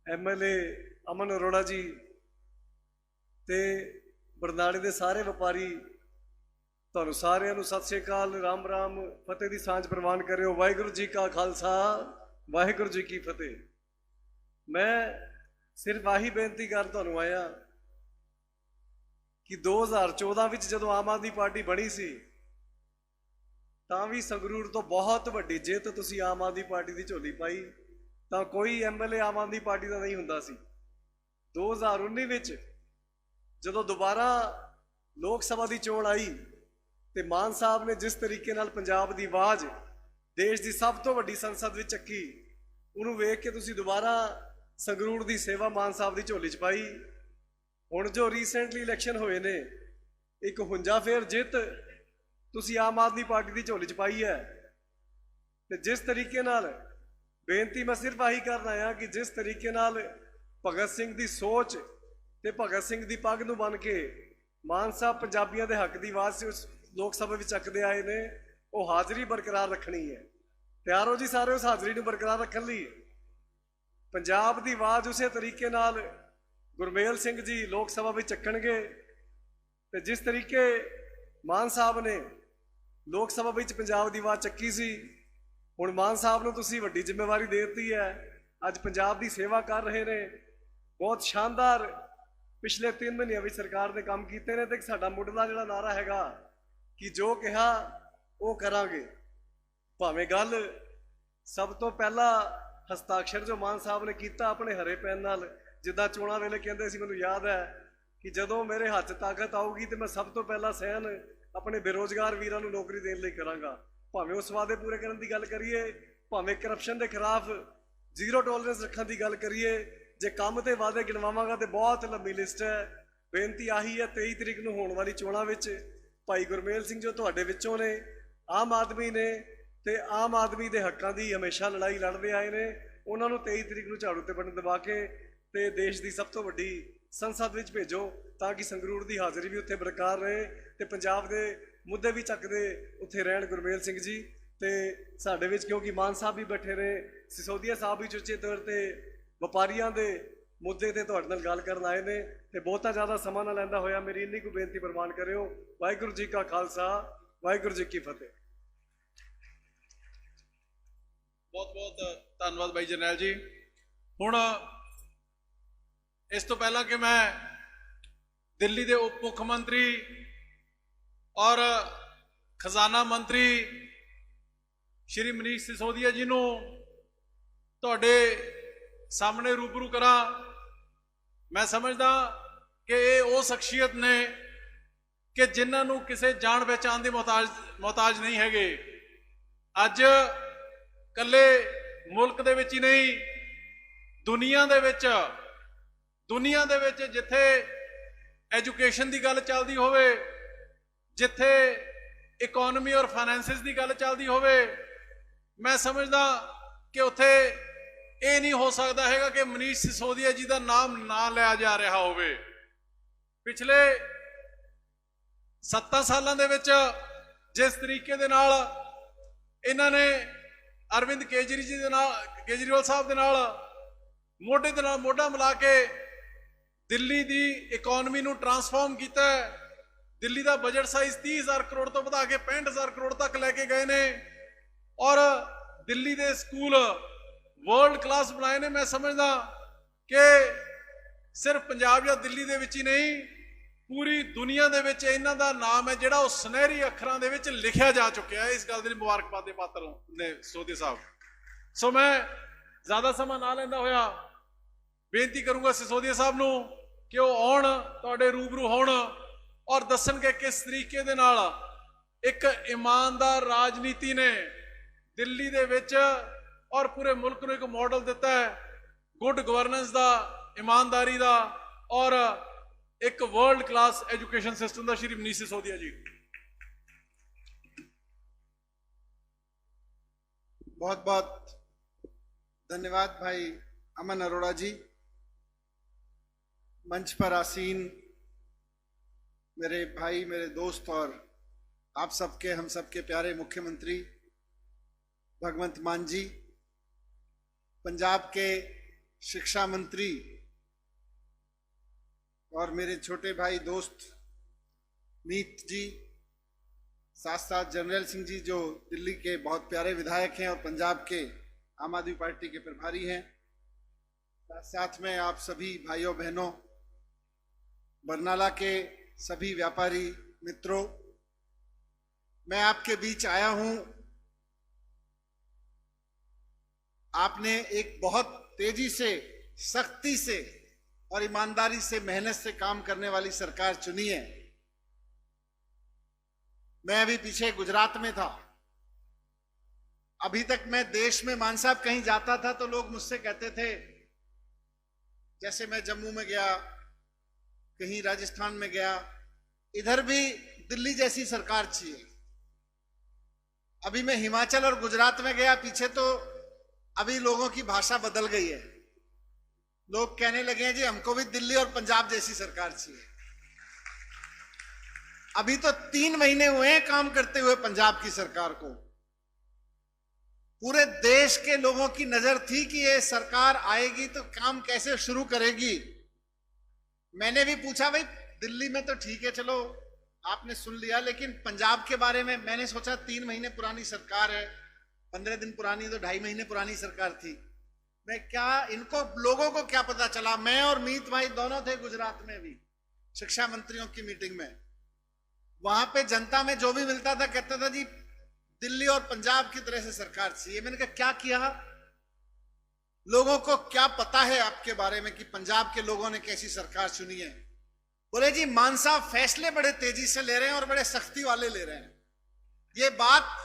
ਐਮਐਲਏ ਅਮਨ ਅਰੋੜਾ ਜੀ ਤੇ ਬਰਨਾਲੇ ਦੇ ਸਾਰੇ ਵਪਾਰੀ, ਤੁਹਾਨੂੰ ਸਾਰਿਆਂ ਨੂੰ ਸਤਿ ਸ਼੍ਰੀ ਅਕਾਲ, ਰਾਮ ਰਾਮ, ਫਤਿਹ ਦੀ ਸਾਂਝ ਪ੍ਰਵਾਨ ਕਰਿਓ। ਵਾਹਿਗੁਰੂ ਜੀ ਕਾ ਖਾਲਸਾ, ਵਾਹਿਗੁਰੂ ਜੀ ਕੀ ਫਤਿਹ। ਮੈਂ ਸਿਰਫ ਆਹੀ ਬੇਨਤੀ ਕਰ ਤੁਹਾਨੂੰ ਆਇਆ ਕਿ 2014 ਵਿੱਚ ਜਦੋਂ ਆਮ ਆਦਮੀ ਪਾਰਟੀ ਬਣੀ ਸੀ ਤਾਂ ਵੀ ਸੰਗਰੂਰ ਤੋਂ ਬਹੁਤ ਵੱਡੀ ਜਿੱਤ ਤੁਸੀਂ ਆਮ ਆਦਮੀ ਪਾਰਟੀ ਦੀ ਝੋਲੀ ਪਾਈ, ਤਾਂ ਕੋਈ ਐਮਐਲਏ ਆਮ ਆਦਮੀ ਪਾਰਟੀ ਦਾ ਨਹੀਂ ਹੁੰਦਾ ਸੀ। 2019 ਵਿੱਚ ਜਦੋਂ ਦੁਬਾਰਾ ਲੋਕ ਸਭਾ ਦੀ ਚੋਣ ਆਈ ਤੇ ਮਾਨ ਸਾਹਿਬ ਨੇ ਜਿਸ ਤਰੀਕੇ ਨਾਲ ਪੰਜਾਬ ਦੀ ਆਵਾਜ਼ ਦੇਸ਼ ਦੀ ਸਭ ਤੋਂ ਵੱਡੀ ਸੰਸਦ ਵਿੱਚ ਚੱਕੀ, ਉਹਨੂੰ ਵੇਖ ਕੇ ਤੁਸੀਂ ਦੁਬਾਰਾ ਸੰਗਰੂਰ ਦੀ ਸੇਵਾ ਮਾਨ ਸਾਹਿਬ ਦੀ ਝੋਲੀ 'ਚ ਪਾਈ। ਹੁਣ ਜੋ ਰੀਸੈਂਟਲੀ ਇਲੈਕਸ਼ਨ ਹੋਏ ਨੇ, ਇੱਕ ਹੁੰਜਾ ਫੇਰ ਜਿੱਤ ਤੁਸੀਂ ਆਮ ਆਦਮੀ ਪਾਰਟੀ ਦੀ ਝੋਲੀ 'ਚ ਪਾਈ ਹੈ। ਤੇ ਜਿਸ ਤਰੀਕੇ ਨਾਲ, ਬੇਨਤੀ ਮੈਂ ਸਿਰਫ ਆਹੀ ਕਰਨ ਆਇਆ ਕਿ ਜਿਸ ਤਰੀਕੇ ਨਾਲ ਭਗਤ ਸਿੰਘ ਦੀ ਸੋਚ ਤੇ ਭਗਤ ਸਿੰਘ ਦੀ ਪੱਗ ਨੂੰ ਬੰਨ੍ਹ ਕੇ ਮਾਨ ਸਾਹਿਬ ਪੰਜਾਬੀਆਂ ਦੇ ਹੱਕ ਦੀ ਆਵਾਜ਼ ਉਸ ਲੋਕ ਸਭਾ ਵਿੱਚ ਚੱਕਦੇ ਆਏ ਨੇ, ਉਹ ਹਾਜ਼ਰੀ ਬਰਕਰਾਰ ਰੱਖਣੀ ਹੈ। ਤਿਆਰ ਹੋ ਜੀ ਸਾਰੇ ਉਸ ਹਾਜ਼ਰੀ ਨੂੰ ਬਰਕਰਾਰ ਰੱਖਣ ਲਈ? ਪੰਜਾਬ ਦੀ ਆਵਾਜ਼ ਉਸੇ ਤਰੀਕੇ ਨਾਲ ਗੁਰਮੇਲ ਸਿੰਘ ਜੀ ਲੋਕ ਸਭਾ ਵਿੱਚ ਚੱਕਣਗੇ ਤੇ ਜਿਸ ਤਰੀਕੇ ਮਾਨ ਸਾਹਿਬ ਨੇ ਲੋਕ ਸਭਾ ਵਿੱਚ ਪੰਜਾਬ ਦੀ ਆਵਾਜ਼ ਚੱਕੀ ਸੀ, ਹੁਣ ਮਾਨ ਸਾਹਿਬ ਨੂੰ ਤੁਸੀਂ ਵੱਡੀ ਜ਼ਿੰਮੇਵਾਰੀ ਦੇ ਦਿੱਤੀ ਹੈ। ਅੱਜ ਪੰਜਾਬ ਦੀ ਸੇਵਾ ਕਰ ਰਹੇ ਨੇ, ਬਹੁਤ ਸ਼ਾਨਦਾਰ ਪਿਛਲੇ 3 ਮਹੀਨਿਆਂ ਵਿੱਚ ਸਰਕਾਰ ਨੇ ਕੰਮ ਕੀਤੇ ਨੇ। ਤੇ ਸਾਡਾ ਮੁੱਢਲਾ ਜਿਹੜਾ ਨਾਰਾ ਹੈਗਾ ਕਿ ਜੋ ਕਿਹਾ ਉਹ ਕਰਾਂਗੇ। ਭਾਵੇਂ ਗੱਲ ਸਭ ਤੋਂ ਪਹਿਲਾ ਹਸਤਾਖਰ ਜੋ ਮਾਨ ਸਾਹਿਬ ਨੇ ਕੀਤਾ ਆਪਣੇ ਹਰੇ ਪੈਨ ਨਾਲ, ਜਿੱਦਾਂ ਚੋਣਾਂ ਵੇਲੇ ਕਹਿੰਦੇ ਸੀ, ਮੈਨੂੰ ਯਾਦ ਹੈ ਕਿ ਜਦੋਂ ਮੇਰੇ ਹੱਥ ਤਾਕਤ ਆਊਗੀ ਤੇ ਮੈਂ ਸਭ ਤੋਂ ਪਹਿਲਾਂ ਸਹਿਣ ਆਪਣੇ ਬੇਰੋਜ਼ਗਾਰ ਵੀਰਾਂ ਨੂੰ ਨੌਕਰੀ ਦੇਣ ਲਈ ਕਰਾਂਗਾ। ਭਾਵੇਂ ਉਸ ਵਾਅਦੇ ਪੂਰੇ ਕਰਨ ਦੀ ਗੱਲ ਕਰੀਏ, ਭਾਵੇਂ ਕਰਪਸ਼ਨ ਦੇ ਖਿਲਾਫ ਜ਼ੀਰੋ ਟੋਲਰੈਂਸ ਰੱਖਣ ਦੀ ਗੱਲ ਕਰੀਏ, ਜੇ ਕੰਮ ਤੇ ਵਾਅਦੇ ਗਿਣਵਾਵਾਂਗਾ ਤੇ ਬਹੁਤ ਲੰਬੀ ਲਿਸਟ ਹੈ। ਬੇਨਤੀ ਆਹੀ ਹੈ, 23 ਤਰੀਕ ਨੂੰ ਹੋਣ ਵਾਲੀ ਚੋਣਾਂ ਵਿੱਚ ਭਾਈ ਗੁਰਮੇਲ ਸਿੰਘ ਜੋ ਤੁਹਾਡੇ ਵਿੱਚੋਂ ਨੇ, ਆਮ ਆਦਮੀ ਨੇ ਤੇ ਆਮ ਆਦਮੀ ਦੇ ਹੱਕਾਂ ਦੀ ਹਮੇਸ਼ਾ ਲੜਾਈ ਲੜਦੇ ਆਏ ਨੇ, ਉਹਨਾਂ ਨੂੰ 23 ਤਰੀਕ ਨੂੰ ਝਾੜੂ ਤੇ ਬਟਨ ਦਬਾ ਕੇ ਤੇ ਦੇਸ਼ ਦੀ ਸਭ ਤੋਂ ਵੱਡੀ ਸੰਸਦ ਵਿੱਚ ਭੇਜੋ, ਤਾਂ ਕਿ ਸੰਗਰੂਰ ਦੀ ਹਾਜ਼ਰੀ ਵੀ ਉੱਥੇ ਬਰਕਰਾਰ ਰਹੇ ਤੇ ਪੰਜਾਬ ਦੇ ਮੁੱਦੇ ਵੀ ਚੱਕਦੇ ਉੱਥੇ ਰਹਿਣ ਗੁਰਮੇਲ ਸਿੰਘ ਜੀ। ਤੇ ਸਾਡੇ ਵਿੱਚ ਕਿਉਂਕਿ ਮਾਨ ਸਾਹਿਬ ਵੀ ਬੈਠੇ ਨੇ, ਸਿਸੋਦੀਆ ਸਾਹਿਬ ਵੀ ਉੱਚੇ ਤੌਰ ਤੇ ਵਪਾਰੀਆਂ ਦੇ ਮੁੱਦੇ ਤੇ ਤੁਹਾਡੇ ਨਾਲ ਗੱਲ ਕਰਨ ਆਏ ਨੇ, ਤੇ ਬਹੁਤਾ ਜ਼ਿਆਦਾ ਸਮਾਂ ਨਾ ਲੈਂਦਾ ਹੋਇਆ ਮੇਰੀ ਇੰਨੀ ਕੁ ਬੇਨਤੀ ਪ੍ਰਵਾਨ ਕਰਿਓ। ਵਾਹਿਗੁਰੂ ਜੀ ਕਾ ਖਾਲਸਾ, ਵਾਹਿਗੁਰੂ ਜੀ ਕੀ ਫਤਿਹ। ਬਹੁਤ ਬਹੁਤ ਧੰਨਵਾਦ ਬਾਈ ਜਰਨੈਲ ਜੀ। ਹੁਣ ਇਸ ਤੋਂ ਪਹਿਲਾਂ ਕਿ ਮੈਂ ਦਿੱਲੀ ਦੇ ਉਪ ਮੁੱਖ ਮੰਤਰੀ ਔਰ ਖਜ਼ਾਨਾ ਮੰਤਰੀ ਸ਼੍ਰੀ ਮਨੀਸ਼ ਸਿਸੋਦੀਆ ਜੀ ਨੂੰ ਤੁਹਾਡੇ ਸਾਹਮਣੇ ਰੂਬਰੂ ਕਰਾਂ, ਮੈਂ ਸਮਝਦਾ ਕਿ ਇਹ ਉਹ ਸ਼ਖਸੀਅਤ ਨੇ ਕਿ ਜਿਨ੍ਹਾਂ ਨੂੰ ਕਿਸੇ ਜਾਣ ਪਹਿਚਾਣ ਦੀ ਮੁਹਤਾਜ ਨਹੀਂ ਹੈਗੇ। ਅੱਜ ਕੱਲੇ ਮੁਲਕ ਦੇ ਵਿੱਚ ਹੀ ਨਹੀਂ, ਦੁਨੀਆ ਦੇ ਵਿੱਚ ਜਿੱਥੇ ਐਜੂਕੇਸ਼ਨ ਦੀ ਗੱਲ ਚੱਲਦੀ ਹੋਵੇ, ਜਿੱਥੇ ਇਕਨੋਮੀ ਔਰ ਫਾਈਨੈਂਸਿਸ ਦੀ ਗੱਲ ਚੱਲਦੀ ਹੋਵੇ, ਮੈਂ ਸਮਝਦਾ ਕਿ ਉੱਥੇ ਇਹ ਨਹੀਂ ਹੋ ਸਕਦਾ ਹੈਗਾ ਕਿ ਮਨੀਸ਼ ਸਿਸੋਦੀਆ ਜੀ ਦਾ ਨਾਮ ਨਾ ਲਿਆ ਜਾ ਰਿਹਾ ਹੋਵੇ। ਪਿਛਲੇ 7 ਸਾਲਾਂ ਦੇ ਵਿੱਚ ਜਿਸ ਤਰੀਕੇ ਦੇ ਨਾਲ ਇਹਨਾਂ ਨੇ ਅਰਵਿੰਦ ਕੇਜਰੀਵਾਲ ਸਾਹਿਬ ਦੇ ਨਾਲ ਮੋਢੇ ਦੇ ਨਾਲ ਮੋਢਾ ਮਿਲਾ ਕੇ ਦਿੱਲੀ ਦੀ ਇਕਨੋਮੀ ਨੂੰ ਟਰਾਂਸਫਾਰਮ ਕੀਤਾ, ਦਿੱਲੀ ਦਾ ਬਜਟ ਸਾਈਜ਼ 30,000 ਕਰੋੜ ਤੋਂ ਵਧਾ ਕੇ 65,000 ਕਰੋੜ ਤੱਕ ਲੈ ਕੇ ਗਏ ਨੇ ਔਰ ਦਿੱਲੀ ਦੇ ਸਕੂਲ ਵਰਲਡ ਕਲਾਸ ਬਣਾਏ ਨੇ। ਮੈਂ ਸਮਝਦਾ ਕਿ ਸਿਰਫ ਪੰਜਾਬ ਜਾਂ ਦਿੱਲੀ ਦੇ ਵਿੱਚ ਹੀ ਨਹੀਂ, ਪੂਰੀ ਦੁਨੀਆ ਦੇ ਵਿੱਚ ਇਹਨਾਂ ਦਾ ਨਾਮ ਹੈ ਜਿਹੜਾ ਉਹ ਸੁਨਹਿਰੀ ਅੱਖਰਾਂ ਦੇ ਵਿੱਚ ਲਿਖਿਆ ਜਾ ਚੁੱਕਿਆ ਹੈ। ਇਸ ਗੱਲ ਦੀ ਮੁਬਾਰਕਬਾਦ ਦੇ ਪਾਤਰ ਨੇ ਸਿਸੋਦੀਆ ਸਾਹਿਬ। ਸੋ ਮੈਂ ਜ਼ਿਆਦਾ ਸਮਾਂ ਨਾ ਲੈਂਦਾ ਹੋਇਆ ਬੇਨਤੀ ਕਰੂੰਗਾ ਸਿਸੋਦੀਆ ਸਾਹਿਬ ਨੂੰ ਕਿ ਉਹ ਆਉਣ, ਤੁਹਾਡੇ ਰੂਬਰੂ ਹੋਣ ਔਰ ਦੱਸਣਗੇ ਕਿਸ ਤਰੀਕੇ ਦੇ ਨਾਲ ਇੱਕ ਇਮਾਨਦਾਰ ਰਾਜਨੀਤੀ ਨੇ ਦਿੱਲੀ ਦੇ ਵਿੱਚ ਔਰ ਪੂਰੇ ਮੁਲਕ ਨੂੰ ਇੱਕ ਮਾਡਲ ਦਿੱਤਾ ਹੈ, गुड गवर्नेंस का, ईमानदारी का और एक वर्ल्ड क्लास एजुकेशन सिस्टम का श्री मनीष सिसोदिया जी। बहुत बहुत धन्यवाद भाई अमन अरोड़ा जी। मंच पर आसीन मेरे भाई, मेरे दोस्त और आप सबके, हम सबके प्यारे मुख्यमंत्री भगवंत मान जी, पंजाब के शिक्षा मंत्री और मेरे छोटे भाई दोस्त मीत जी, साथ साथ जनरल सिंह जी जो दिल्ली के बहुत प्यारे विधायक हैं और पंजाब के आम आदमी पार्टी के प्रभारी हैं, साथ में आप सभी भाइयों बहनों, बरनाला के सभी व्यापारी मित्रों, मैं आपके बीच आया हूं। आपने एक बहुत तेजी से, सख्ती से और ईमानदारी से, मेहनत से काम करने वाली सरकार चुनी है। मैं अभी पीछे गुजरात में था। अभी तक मैं देश में, मान साहब, कहीं जाता था तो लोग मुझसे कहते थे, जैसे मैं जम्मू में गया, कहीं राजस्थान में गया, इधर भी दिल्ली जैसी सरकार चाहिए। अभी मैं हिमाचल और गुजरात में गया पीछे, तो अभी लोगों की भाषा बदल गई है। लोग कहने लगे हैं जी हमको भी दिल्ली और पंजाब जैसी सरकार चाहिए। अभी तो 3 महीने हुए हैं काम करते हुए पंजाब की सरकार को। पूरे देश के लोगों की नजर थी कि ये सरकार आएगी तो काम कैसे शुरू करेगी। मैंने भी पूछा, भाई दिल्ली में तो ठीक है, चलो आपने सुन लिया, लेकिन पंजाब के बारे में मैंने सोचा 3 महीने पुरानी सरकार है, 15 दिन पुरानी तो 2.5 महीने पुरानी सरकार थी। मैं क्या, इनको लोगों को क्या पता चला। मैं और मीत भाई दोनों थे गुजरात में भी शिक्षा मंत्रियों की मीटिंग में। वहां पे जनता में जो भी मिलता था कहता था जी दिल्ली और पंजाब की तरह से सरकार चाहिए। मैंने कहा क्या किया, लोगों को क्या पता है आपके बारे में कि पंजाब के लोगों ने कैसी सरकार चुनी है। बोले जी मान साहब फैसले बड़े तेजी से ले रहे हैं और बड़े सख्ती वाले ले रहे हैं। ये बात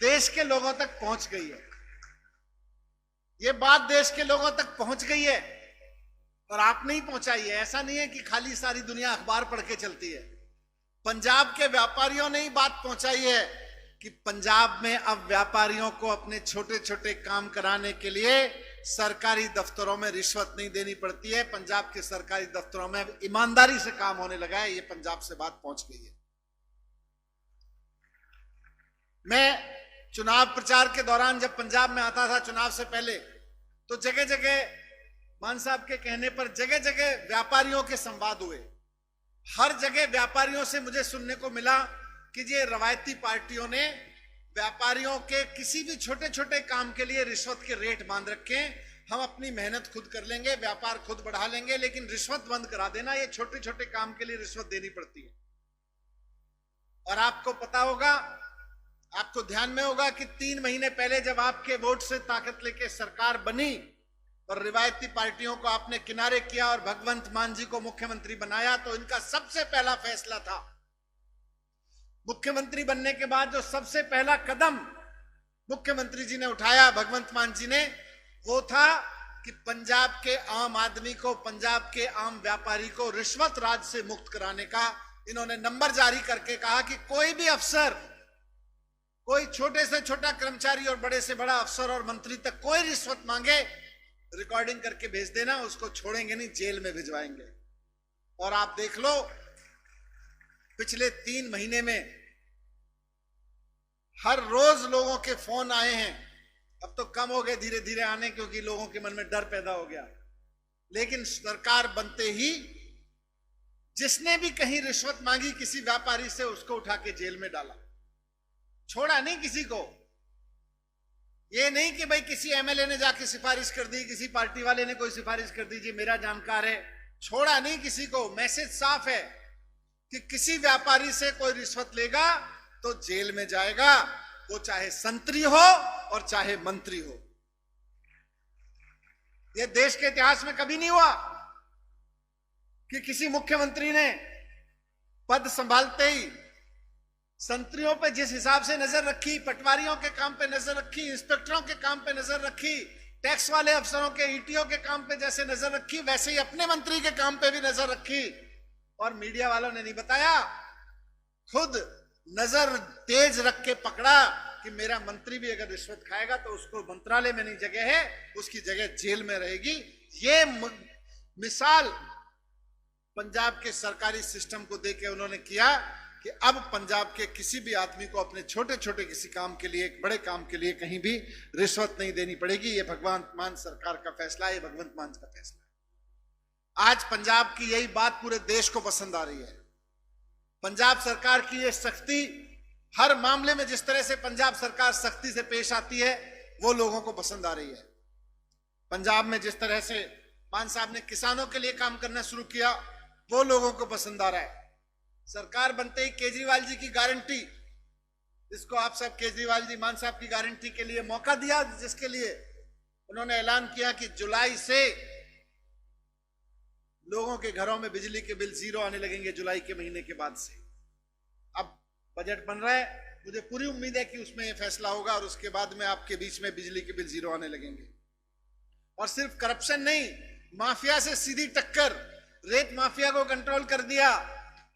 देश के लोगों तक पहुंच गई है, ये बात देश के लोगों तक पहुंच गई है और आपने ही पहुंचाई है। ऐसा नहीं है कि खाली सारी दुनिया अखबार पढ़ के चलती है। पंजाब के व्यापारियों ने ही बात पहुंचाई है कि पंजाब में अब व्यापारियों को अपने छोटे छोटे काम कराने के लिए सरकारी दफ्तरों में रिश्वत नहीं देनी पड़ती है। पंजाब के सरकारी दफ्तरों में अब ईमानदारी से काम होने लगा है। ये पंजाब से बात पहुंच गई है। मैं चुनाव प्रचार के दौरान जब पंजाब में आता था, चुनाव से पहले, तो जगह जगह मान साहब के कहने पर जगह जगह व्यापारियों के संवाद हुए। हर जगह व्यापारियों से मुझे सुनने को मिला कि ये रवायती पार्टियों ने व्यापारियों के किसी भी छोटे छोटे काम के लिए रिश्वत के रेट बांध रखे हैं। हम अपनी मेहनत खुद कर लेंगे, व्यापार खुद बढ़ा लेंगे, लेकिन रिश्वत बंद करा देना, ये छोटे छोटे काम के लिए रिश्वत देनी पड़ती है। और आपको पता होगा, आपको ध्यान में होगा कि 3 महीने पहले जब आपके वोट से ताकत लेके सरकार बनी और रिवायती पार्टियों को आपने किनारे किया और भगवंत मान जी को मुख्यमंत्री बनाया, तो इनका सबसे पहला फैसला था, मुख्यमंत्री बनने के बाद जो सबसे पहला कदम मुख्यमंत्री जी ने उठाया, भगवंत मान जी ने, वो था कि पंजाब के आम आदमी को, पंजाब के आम व्यापारी को रिश्वत राज से मुक्त कराने का इन्होंने नंबर जारी करके कहा कि कोई भी अफसर, कोई छोटे से छोटा कर्मचारी और बड़े से बड़ा अफसर और मंत्री तक कोई रिश्वत मांगे, रिकॉर्डिंग करके भेज देना, उसको छोड़ेंगे नहीं, जेल में भिजवाएंगे। और आप देख लो पिछले 3 महीने में हर रोज लोगों के फोन आए हैं। अब तो कम हो गए धीरे धीरे आने, क्योंकि लोगों के मन में डर पैदा हो गया। लेकिन सरकार बनते ही जिसने भी कहीं रिश्वत मांगी किसी व्यापारी से, उसको उठा के जेल में डाला, छोड़ा नहीं किसी को। ये नहीं कि भाई किसी एमएलए ने जाके सिफारिश कर दी, किसी पार्टी वाले ने कोई सिफारिश कर दी, जी मेरा जानकार है, छोड़ा नहीं किसी को। मैसेज साफ है कि किसी व्यापारी से कोई रिश्वत लेगा तो जेल में जाएगा, वो चाहे संतरी हो और चाहे मंत्री हो। यह देश के इतिहास में कभी नहीं हुआ कि किसी मुख्यमंत्री ने पद संभालते ही संतरियों पे जिस हिसाब से नजर रखी, पटवारियों के काम पे नजर रखी, इंस्पेक्टरों के काम पे नजर रखी, टैक्स वाले अफसरों के ईटीओ के काम पे जैसे नजर रखी, वैसे ही अपने मंत्री के काम पे भी नजर रखी। और मीडिया वालों ने नहीं बताया, खुद नजर तेज रख के पकड़ा कि मेरा मंत्री भी अगर रिश्वत खाएगा तो उसको मंत्रालय में नहीं जगह है, उसकी जगह जेल में रहेगी। ये मिसाल पंजाब के सरकारी सिस्टम को देके उन्होंने किया कि अब पंजाब के किसी भी आदमी को अपने छोटे छोटे किसी काम के लिए, एक बड़े काम के लिए कहीं भी रिश्वत नहीं देनी पड़ेगी। ये भगवंत मान सरकार का फैसला है, ये भगवंत मान का फैसला है। आज पंजाब की यही बात पूरे देश को पसंद आ रही है। पंजाब सरकार की ये सख्ती, हर मामले में जिस तरह से पंजाब सरकार सख्ती से पेश आती है, वो लोगों को पसंद आ रही है। पंजाब में जिस तरह से मान साहब ने किसानों के लिए काम करना शुरू किया, वो लोगों को पसंद आ रहा है। सरकार बनते ही केजरीवाल जी की गारंटी, जिसको आप सब केजरीवाल जी मान साहब की गारंटी के लिए मौका दिया, जिसके लिए उन्होंने ऐलान किया कि जुलाई से लोगों के घरों में बिजली के बिल 0 आने लगेंगे, जुलाई के महीने के बाद से। अब बजट बन रहा है, मुझे पूरी उम्मीद है कि उसमें यह फैसला होगा और उसके बाद में आपके बीच में बिजली के बिल 0 आने लगेंगे। और सिर्फ करप्शन नहीं, माफिया से सीधी टक्कर, रेत माफिया को कंट्रोल कर दिया।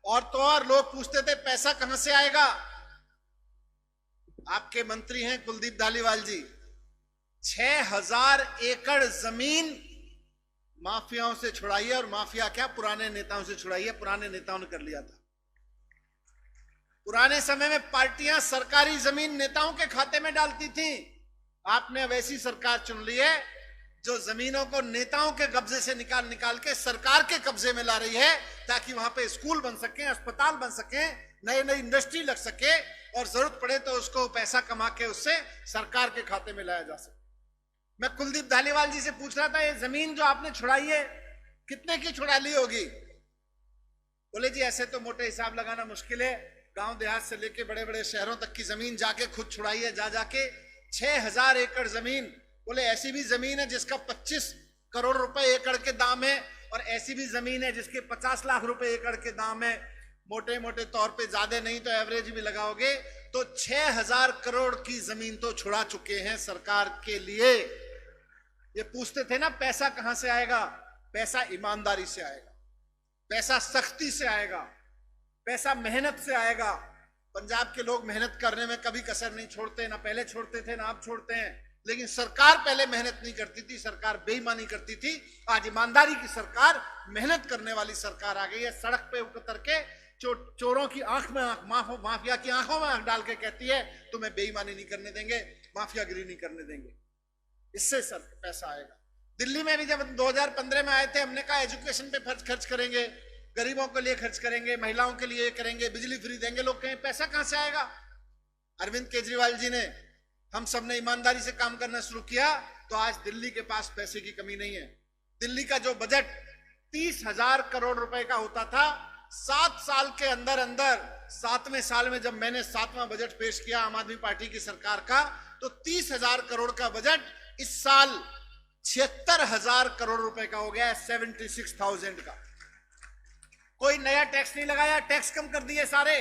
और तो और लोग पूछते थे पैसा कहां से आएगा। आपके मंत्री हैं कुलदीप धालीवाल जी, 6000 एकड़ जमीन माफियाओं से छुड़ाई है। और माफिया क्या, पुराने नेताओं से छुड़ाई है, पुराने नेताओं ने कर लिया था। पुराने समय में पार्टियां सरकारी जमीन नेताओं के खाते में डालती थी। आपने अब ऐसी सरकार चुन ली है जो जमीनों को नेताओं के कब्जे से निकाल के सरकार के कब्जे में ला रही है, ताकि वहां पे स्कूल बन सके, अस्पताल बन सके, नई नई इंडस्ट्री लग सके, और जरूरत पड़े तो उसको पैसा कमा के उससे सरकार के खाते में लाया जा सके। मैं कुलदीप धालीवाल जी से पूछ रहा था, ये जमीन जो आपने छुड़ाई है कितने की छुड़ा ली होगी? बोले जी ऐसे तो मोटे हिसाब लगाना मुश्किल है, गांव देहात से लेके बड़े बड़े शहरों तक की जमीन जाके खुद छुड़ाई है, जाके 6000 एकड़ जमीन। बोले ऐसी भी जमीन है जिसका 25 करोड़ रुपए एकड़ के दाम है, और ऐसी भी जमीन है जिसके 50 लाख रुपए एकड़ के दाम है। मोटे मोटे तौर पे, ज्यादा नहीं तो एवरेज भी लगाओगे तो 6000 करोड़ की जमीन तो छुड़ा चुके हैं सरकार के लिए। ये पूछते थे ना पैसा कहां से आएगा? पैसा ईमानदारी से आएगा, पैसा सख्ती से आएगा, पैसा मेहनत से आएगा। पंजाब के लोग मेहनत करने में कभी कसर नहीं छोड़ते, ना पहले छोड़ते थे ना अब छोड़ते हैं। लेकिन सरकार पहले मेहनत नहीं करती थी, सरकार बेईमानी करती थी। आज ईमानदारी की सरकार, मेहनत करने वाली सरकार आ गई है। सड़क पे उतर के चोरों की आंख में आंख, माफिया की आंखों में आंख डाल के कहती है तुम्हें बेईमानी नहीं करने देंगे, माफियागिरी नहीं करने देंगे। इससे सर पैसा आएगा। दिल्ली में भी जब 2015 में आए थे, हमने कहा एजुकेशन पे खर्च करेंगे, गरीबों के लिए खर्च करेंगे, महिलाओं के लिए करेंगे, बिजली फ्री देंगे। लोग कहें पैसा कहां से आएगा? अरविंद केजरीवाल जी ने, हम सब ने ईमानदारी से काम करना शुरू किया तो आज दिल्ली के पास पैसे की कमी नहीं है। दिल्ली का जो बजट 30,000 करोड़ रुपए का होता था, 7 साल के अंदर अंदर, 7वें साल में जब मैंने 7वां बजट पेश किया आम आदमी पार्टी की सरकार का, तो 30,000 करोड़ का बजट इस साल 76,000 करोड़ रुपए का हो गया है, 76,000 का। कोई नया टैक्स नहीं लगाया, टैक्स कम कर दिए सारे।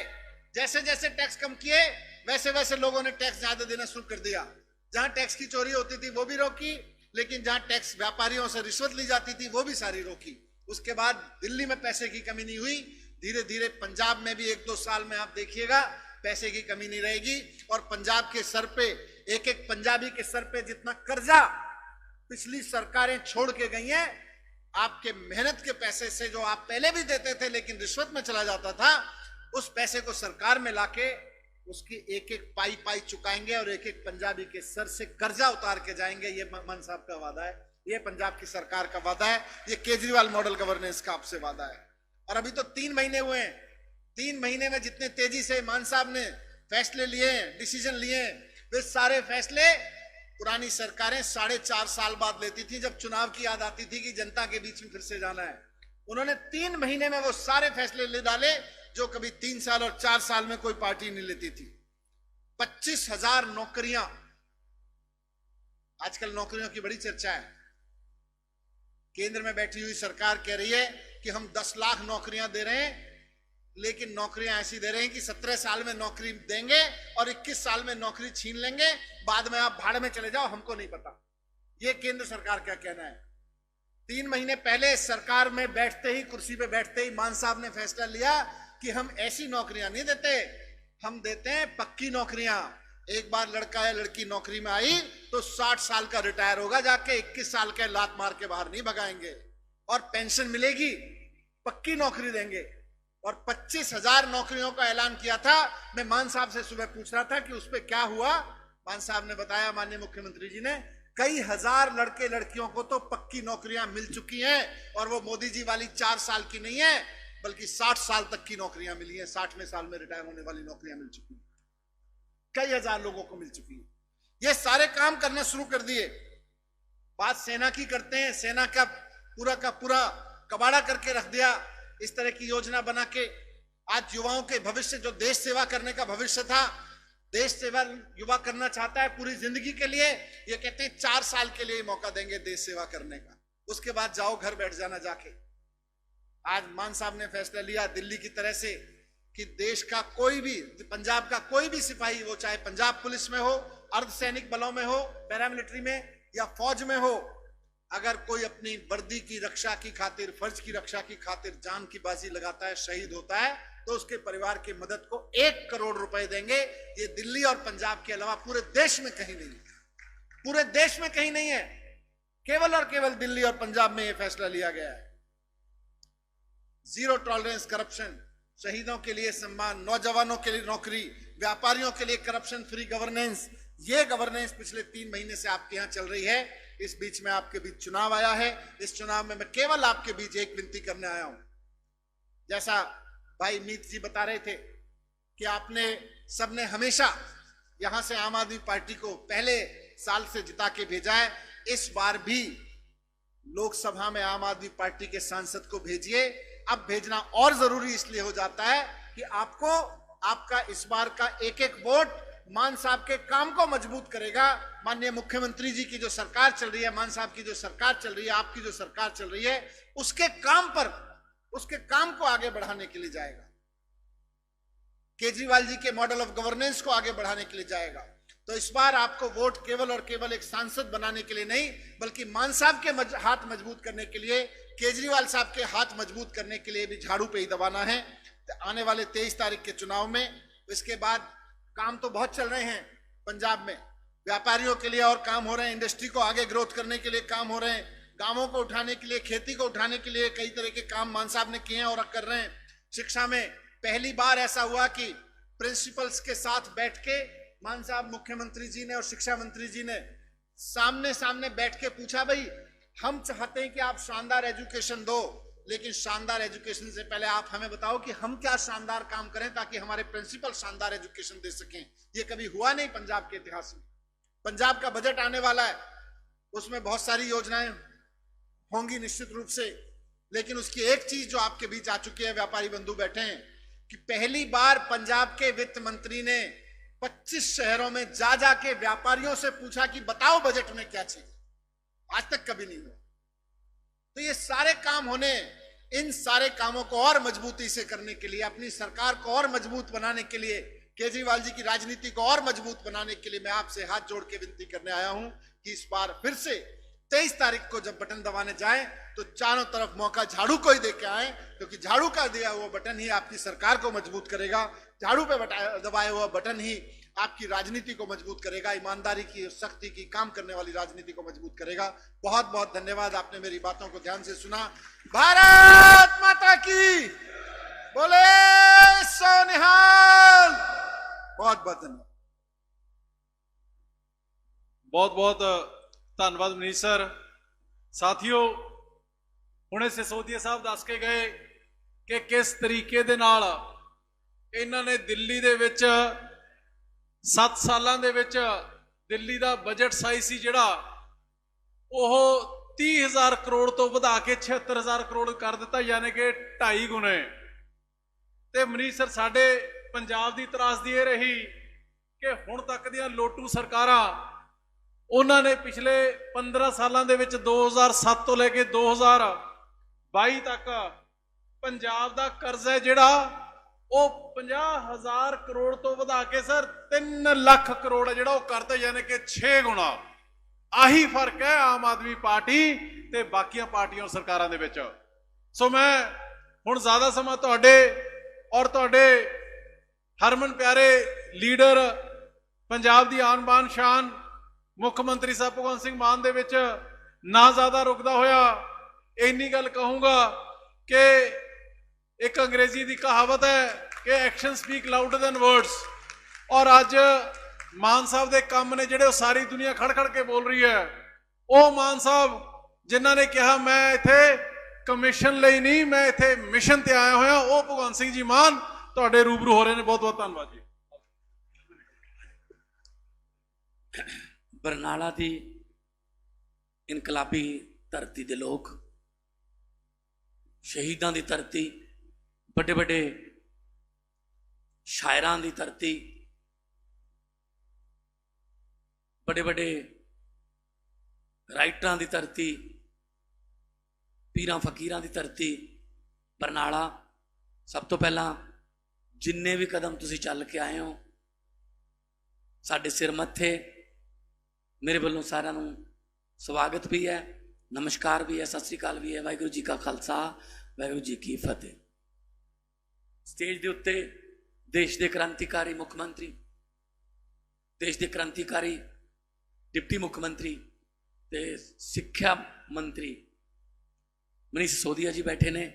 जैसे जैसे टैक्स कम किए वैसे वैसे लोगों ने टैक्स ज्यादा देना शुरू कर दिया। जहां टैक्स की चोरी होती थी वो भी रोकी, लेकिन जहां टैक्स व्यापारियों से रिश्वत ली जाती थी वो भी सारी रोकी। उसके बाद दिल्ली में पैसे की कमी नहीं हुई। धीरे धीरे पंजाब में भी 1-2 साल में आप देखिएगा पैसे की कमी नहीं रहेगी। और पंजाब के सर पे, एक एक पंजाबी के सर पे जितना कर्जा पिछली सरकारें छोड़ के गई हैं, आपके मेहनत के पैसे से, जो आप पहले भी देते थे लेकिन रिश्वत में चला जाता था, उस पैसे को सरकार में लाके उसकी एक एक पाई चुकाएंगे और एक एक पंजाबी के सर से कर्जा उतार के जाएंगे। ये मान साहब का वादा है, ये पंजाब की सरकार का वादा है, ये केजरीवाल मॉडल गवर्नेंस का आपसे वादा है। और अभी तो 3 महीने हुए हैं, 3 महीने में जितने तेजी से मान साहब ने फैसले लिए, डिसीजन लिए, वे सारे फैसले पुरानी सरकारें 4.5 साल बाद लेती थी, जब चुनाव की याद आती थी कि जनता के बीच में फिर से जाना है। उन्होंने 3 महीने में वो सारे फैसले ले डाले जो कभी 3 साल और 4 साल में कोई पार्टी नहीं लेती थी। 25,000 नौकरियां, आजकल नौकरियों की बड़ी चर्चा है। केंद्र में बैठी हुई सरकार कह रही है कि हम 10 लाख नौकरियां दे रहे हैं, लेकिन नौकरियां ऐसी दे रहे हैं कि 17 साल में नौकरी देंगे और 21 साल में नौकरी छीन लेंगे, बाद में आप भाड़ में चले जाओ, हमको नहीं पता। ये केंद्र सरकार का कहना है। 3 महीने पहले सरकार में बैठते ही, कुर्सी पे बैठते ही मान साहब ने फैसला लिया कि हम ऐसी नौकरियां नहीं देते, हम देते हैं पक्की नौकरियां। एक बार लड़का या लड़की नौकरी में आई तो 60 साल का रिटायर होगा जाके, 21 साल के लात मार के बाहर नहीं भगाएंगे, और पेंशन मिलेगी, पक्की नौकरी देंगे। और 25,000 नौकरियों का ऐलान किया था। मैं मान साहब से सुबह पूछ रहा था कि उस पर क्या हुआ। मान साहब ने बताया, माननीय मुख्यमंत्री जी ने, कई हजार लड़के लड़कियों को तो पक्की नौकरियां मिल चुकी हैं, और वो मोदी जी वाली 4 साल की नहीं है, बल्कि 60 साल तक की नौकरियां मिली हैं। 60वें साल में रिटायर होने वाली नौकरियां मिल चुकी हैं, कई हजार लोगों को मिल चुकी है। ये सारे काम करना शुरू कर दिए। बात सेना की करते हैं, सेना का पूरा कबाड़ा करके रख दिया। इस तरह की योजना बना के आज युवाओं के भविष्य, जो देश सेवा करने का भविष्य था, देश सेवा युवा करना चाहता है पूरी जिंदगी के लिए, ये कहते हैं 4 साल के लिए मौका देंगे देश सेवा करने का, उसके बाद जाओ घर बैठ जाना जाके। आज मान साहब ने फैसला लिया दिल्ली की तरह से कि देश का कोई भी, पंजाब का कोई भी सिपाही, वो चाहे पंजाब पुलिस में हो, अर्धसैनिक बलों में हो, पैरामिलिट्री में या फौज में हो, अगर कोई अपनी वर्दी की रक्षा की खातिर, फर्ज की रक्षा की खातिर जान की बाजी लगाता है, शहीद होता है, तो उसके परिवार की मदद को 1 करोड़ रुपए देंगे। ये दिल्ली और पंजाब के अलावा पूरे देश में कहीं नहीं है, पूरे देश में कहीं नहीं है, केवल और केवल दिल्ली और पंजाब में यह फैसला लिया गया है। 0 टॉलरेंस करप्शन, शहीदों के लिए सम्मान, नौजवानों के लिए नौकरी, व्यापारियों के लिए करप्शन फ्री गवर्नेंस। ये गवर्नेंस पिछले 3 महीने से आपके यहां चल रही है। इस बीच में आपके बीच चुनाव आया है। इस चुनाव में मैं केवल आपके बीच एक विनती करने आया हूं। जैसा भाई मीत जी बता रहे थे कि आपने सबने हमेशा यहां से आम आदमी पार्टी को पहले साल से जिता के भेजा है, इस बार भी लोकसभा में आम आदमी पार्टी के सांसद को भेजिए। अब भेजना और जरूरी इसलिए हो जाता है कि आपको, आपका इस बार का एक वोट मान साहब के काम को मजबूत करेगा। माननीय मुख्यमंत्री जी की जो सरकार चल रही है, मान साहब की जो सरकार चल रही है, आपकी जो सरकार चल रही है, उसके काम पर, उसके काम को आगे बढ़ाने के लिए जाएगा। केजरीवाल जी के मॉडल ऑफ गवर्नेंस को आगे बढ़ाने के लिए जाएगा। तो इस बार आपको वोट केवल और केवल एक सांसद बनाने के लिए नहीं, बल्कि मान साहब के हाथ मजबूत करने के लिए, केजरीवाल साहब के हाथ मजबूत करने के लिए भी झाड़ू पे ही दबाना है। तो आने वाले 23 तारीख के चुनाव में, इसके बाद काम तो बहुत चल रहे हैं पंजाब में, व्यापारियों के लिए और काम हो रहे हैं, इंडस्ट्री को आगे ग्रोथ करने के लिए काम हो रहे हैं, गांवों को उठाने के लिए, खेती को उठाने के लिए कई तरह के काम मान साहब ने किए हैं और कर रहे हैं। शिक्षा में पहली बार ऐसा हुआ कि प्रिंसिपल्स के साथ बैठ के मान साहब, मुख्यमंत्री जी ने और शिक्षा मंत्री जी ने सामने सामने बैठ के पूछा, भाई हम चाहते हैं कि आप शानदार एजुकेशन दो, लेकिन शानदार एजुकेशन से पहले आप हमें बताओ कि हम क्या शानदार काम करें ताकि हमारे प्रिंसिपल शानदार एजुकेशन दे सकें। ये कभी हुआ नहीं पंजाब के इतिहास में। पंजाब का बजट आने वाला है, उसमें बहुत सारी योजनाएं होंगी निश्चित रूप से, लेकिन उसकी एक चीज जो आपके बीच आ चुकी है, व्यापारी बंधु बैठे हैं, कि पहली बार पंजाब के वित्त मंत्री ने 25 शहरों में जा जाके व्यापारियों से पूछा कि बताओ बजट में क्या चाहिए। आज तक कभी नहीं हुआ। तो ये सारे काम होने, इन सारे कामों को और मजबूती से करने के लिए, अपनी सरकार को और मजबूत बनाने के लिए, केजरीवाल जी की राजनीति को और मजबूत बनाने के लिए मैं आपसे हाथ जोड़ के विनती करने आया हूं कि इस बार फिर से 23 तारीख को जब बटन दबाने जाएं तो चारों तरफ मौका झाड़ू को ही देके आए, क्योंकि झाड़ू का दिया हुआ बटन ही आपकी सरकार को मजबूत करेगा। झाड़ू पे दबाया हुआ बटन ही आपकी राजनीति को मजबूत करेगा, ईमानदारी की, सख्ती की, काम करने वाली राजनीति को मजबूत करेगा। बहुत बहुत धन्यवाद, आपने मेरी बातों को ध्यान से सुना। भारत माता की बोले सोनिहाल। बहुत बहुत धन्यवाद। बहुत बहुत ਧੰਨਵਾਦ ਮਨੀਸ਼ ਸਰ। ਸਾਥੀਓ, ਹੁਣੇ ਸਿਸੋਦੀਆ ਸਾਹਿਬ ਦੱਸ ਕੇ ਗਏ ਕਿ ਕਿਸ ਤਰੀਕੇ ਦੇ ਨਾਲ ਇਹਨਾਂ ਨੇ ਦਿੱਲੀ ਦੇ ਵਿੱਚ 7 ਸਾਲਾਂ ਦੇ ਵਿੱਚ ਦਿੱਲੀ ਦਾ ਬਜਟ ਸਾਈਜ਼ ਸੀ ਜਿਹੜਾ ਉਹ 30,000 ਕਰੋੜ ਤੋਂ ਵਧਾ ਕੇ 76,000 ਕਰੋੜ ਕਰ ਦਿੱਤਾ, ਯਾਨੀ ਕਿ 2.5 ਗੁਣੇ। ਤੇ ਮਨੀਸ਼ ਸਰ, ਸਾਡੇ ਪੰਜਾਬ ਦੀ ਤਰਾਸਦੀ ਇਹ ਰਹੀ ਕਿ ਹੁਣ ਤੱਕ ਦੀਆਂ ਲੋਟੂ ਸਰਕਾਰਾਂ, ਉਹਨਾਂ ਨੇ ਪਿਛਲੇ 15 ਸਾਲਾਂ ਦੇ ਵਿੱਚ 2007 ਤੋਂ ਲੈ ਕੇ 2022 ਤੱਕ ਪੰਜਾਬ ਦਾ ਕਰਜ਼ਾ ਜਿਹੜਾ ਉਹ 50,000 ਕਰੋੜ ਤੋਂ ਵਧਾ ਕੇ ਸਰ 3 ਲੱਖ ਕਰੋੜ ਜਿਹੜਾ ਉਹ ਕਰਤਾ, ਯਾਨੀ ਕਿ 6 ਗੁਣਾ। ਆਹੀ ਫਰਕ ਹੈ ਆਮ ਆਦਮੀ ਪਾਰਟੀ ਤੇ ਬਾਕੀਆਂ ਪਾਰਟੀਆਂ ਔਰ ਸਰਕਾਰਾਂ ਦੇ ਵਿੱਚ। ਸੋ ਮੈਂ ਹੁਣ ਜ਼ਿਆਦਾ ਸਮਾਂ ਤੁਹਾਡੇ ਔਰ ਤੁਹਾਡੇ ਹਰਮਨ ਪਿਆਰੇ ਲੀਡਰ, ਪੰਜਾਬ ਦੀ ਆਨ ਬਾਨ ਸ਼ਾਨ ਮੁੱਖ ਮੰਤਰੀ ਸਾਹਿਬ ਭਗਵੰਤ ਸਿੰਘ ਮਾਨ ਦੇ ਵਿੱਚ ਨਾ ਜ਼ਿਆਦਾ ਰੁਕਦਾ ਹੋਇਆ ਇੰਨੀ ਗੱਲ ਕਹੂੰਗਾ ਕਿ ਇੱਕ ਅੰਗਰੇਜ਼ੀ ਦੀ ਕਹਾਵਤ ਹੈ ਕਿ action speak louder then words, ਔਰ ਅੱਜ ਮਾਨ ਸਾਹਿਬ ਦੇ ਕੰਮ ਨੇ ਜਿਹੜੇ ਉਹ ਸਾਰੀ ਦੁਨੀਆ ਖੜ ਖੜ ਕੇ ਬੋਲ ਰਹੀ ਹੈ। ਉਹ ਮਾਨ ਸਾਹਿਬ ਜਿਨ੍ਹਾਂ ਨੇ ਕਿਹਾ ਮੈਂ ਇੱਥੇ ਕਮਿਸ਼ਨ ਲਈ ਨਹੀਂ, ਮੈਂ ਇੱਥੇ ਮਿਸ਼ਨ ਤੇ ਆਇਆ ਹੋਇਆ, ਉਹ ਭਗਵੰਤ ਸਿੰਘ ਜੀ ਮਾਨ ਤੁਹਾਡੇ ਰੂਬਰੂ ਹੋ ਰਹੇ ਨੇ। ਬਹੁਤ ਬਹੁਤ ਧੰਨਵਾਦ ਜੀ। ਬਰਨਾਲਾ ਦੀ ਇਨਕਲਾਬੀ ਧਰਤੀ ਦੇ ਲੋਕ, ਸ਼ਹੀਦਾਂ ਦੀ ਧਰਤੀ, ਵੱਡੇ ਵੱਡੇ ਸ਼ਾਇਰਾਂ ਦੀ ਧਰਤੀ, ਵੱਡੇ ਵੱਡੇ ਰਾਈਟਰਾਂ ਦੀ ਧਰਤੀ, ਪੀਰਾਂ ਫਕੀਰਾਂ ਦੀ ਧਰਤੀ ਬਰਨਾਲਾ। ਸਭ ਤੋਂ ਪਹਿਲਾਂ ਜਿੰਨੇ ਵੀ ਕਦਮ ਤੁਸੀਂ ਚੱਲ ਕੇ ਆਏ ਹੋ ਸਾਡੇ ਸਿਰ ਮੱਥੇ, ਮੇਰੇ ਵੱਲੋਂ ਸਾਰਿਆਂ ਨੂੰ ਸਵਾਗਤ ਵੀ ਹੈ, ਨਮਸਕਾਰ ਵੀ ਹੈ, ਸਤਿ ਸ੍ਰੀ ਅਕਾਲ ਵੀ ਹੈ। ਵਾਹਿਗੁਰੂ ਜੀ ਕਾ ਖਾਲਸਾ, ਵਾਹਿਗੁਰੂ ਜੀ ਕੀ ਫਤਿਹ। ਸਟੇਜ ਦੇ ਉੱਤੇ ਦੇਸ਼ ਦੇ ਕ੍ਰਾਂਤੀਕਾਰੀ ਮੁੱਖ ਮੰਤਰੀ, ਦੇਸ਼ ਦੇ ਕ੍ਰਾਂਤੀਕਾਰੀ ਡਿਪਟੀ ਮੁੱਖ ਮੰਤਰੀ ਤੇ ਸਿੱਖਿਆ ਮੰਤਰੀ ਮਨੀਸ਼ ਸਿਸੋਦੀਆ ਜੀ ਬੈਠੇ ਨੇ।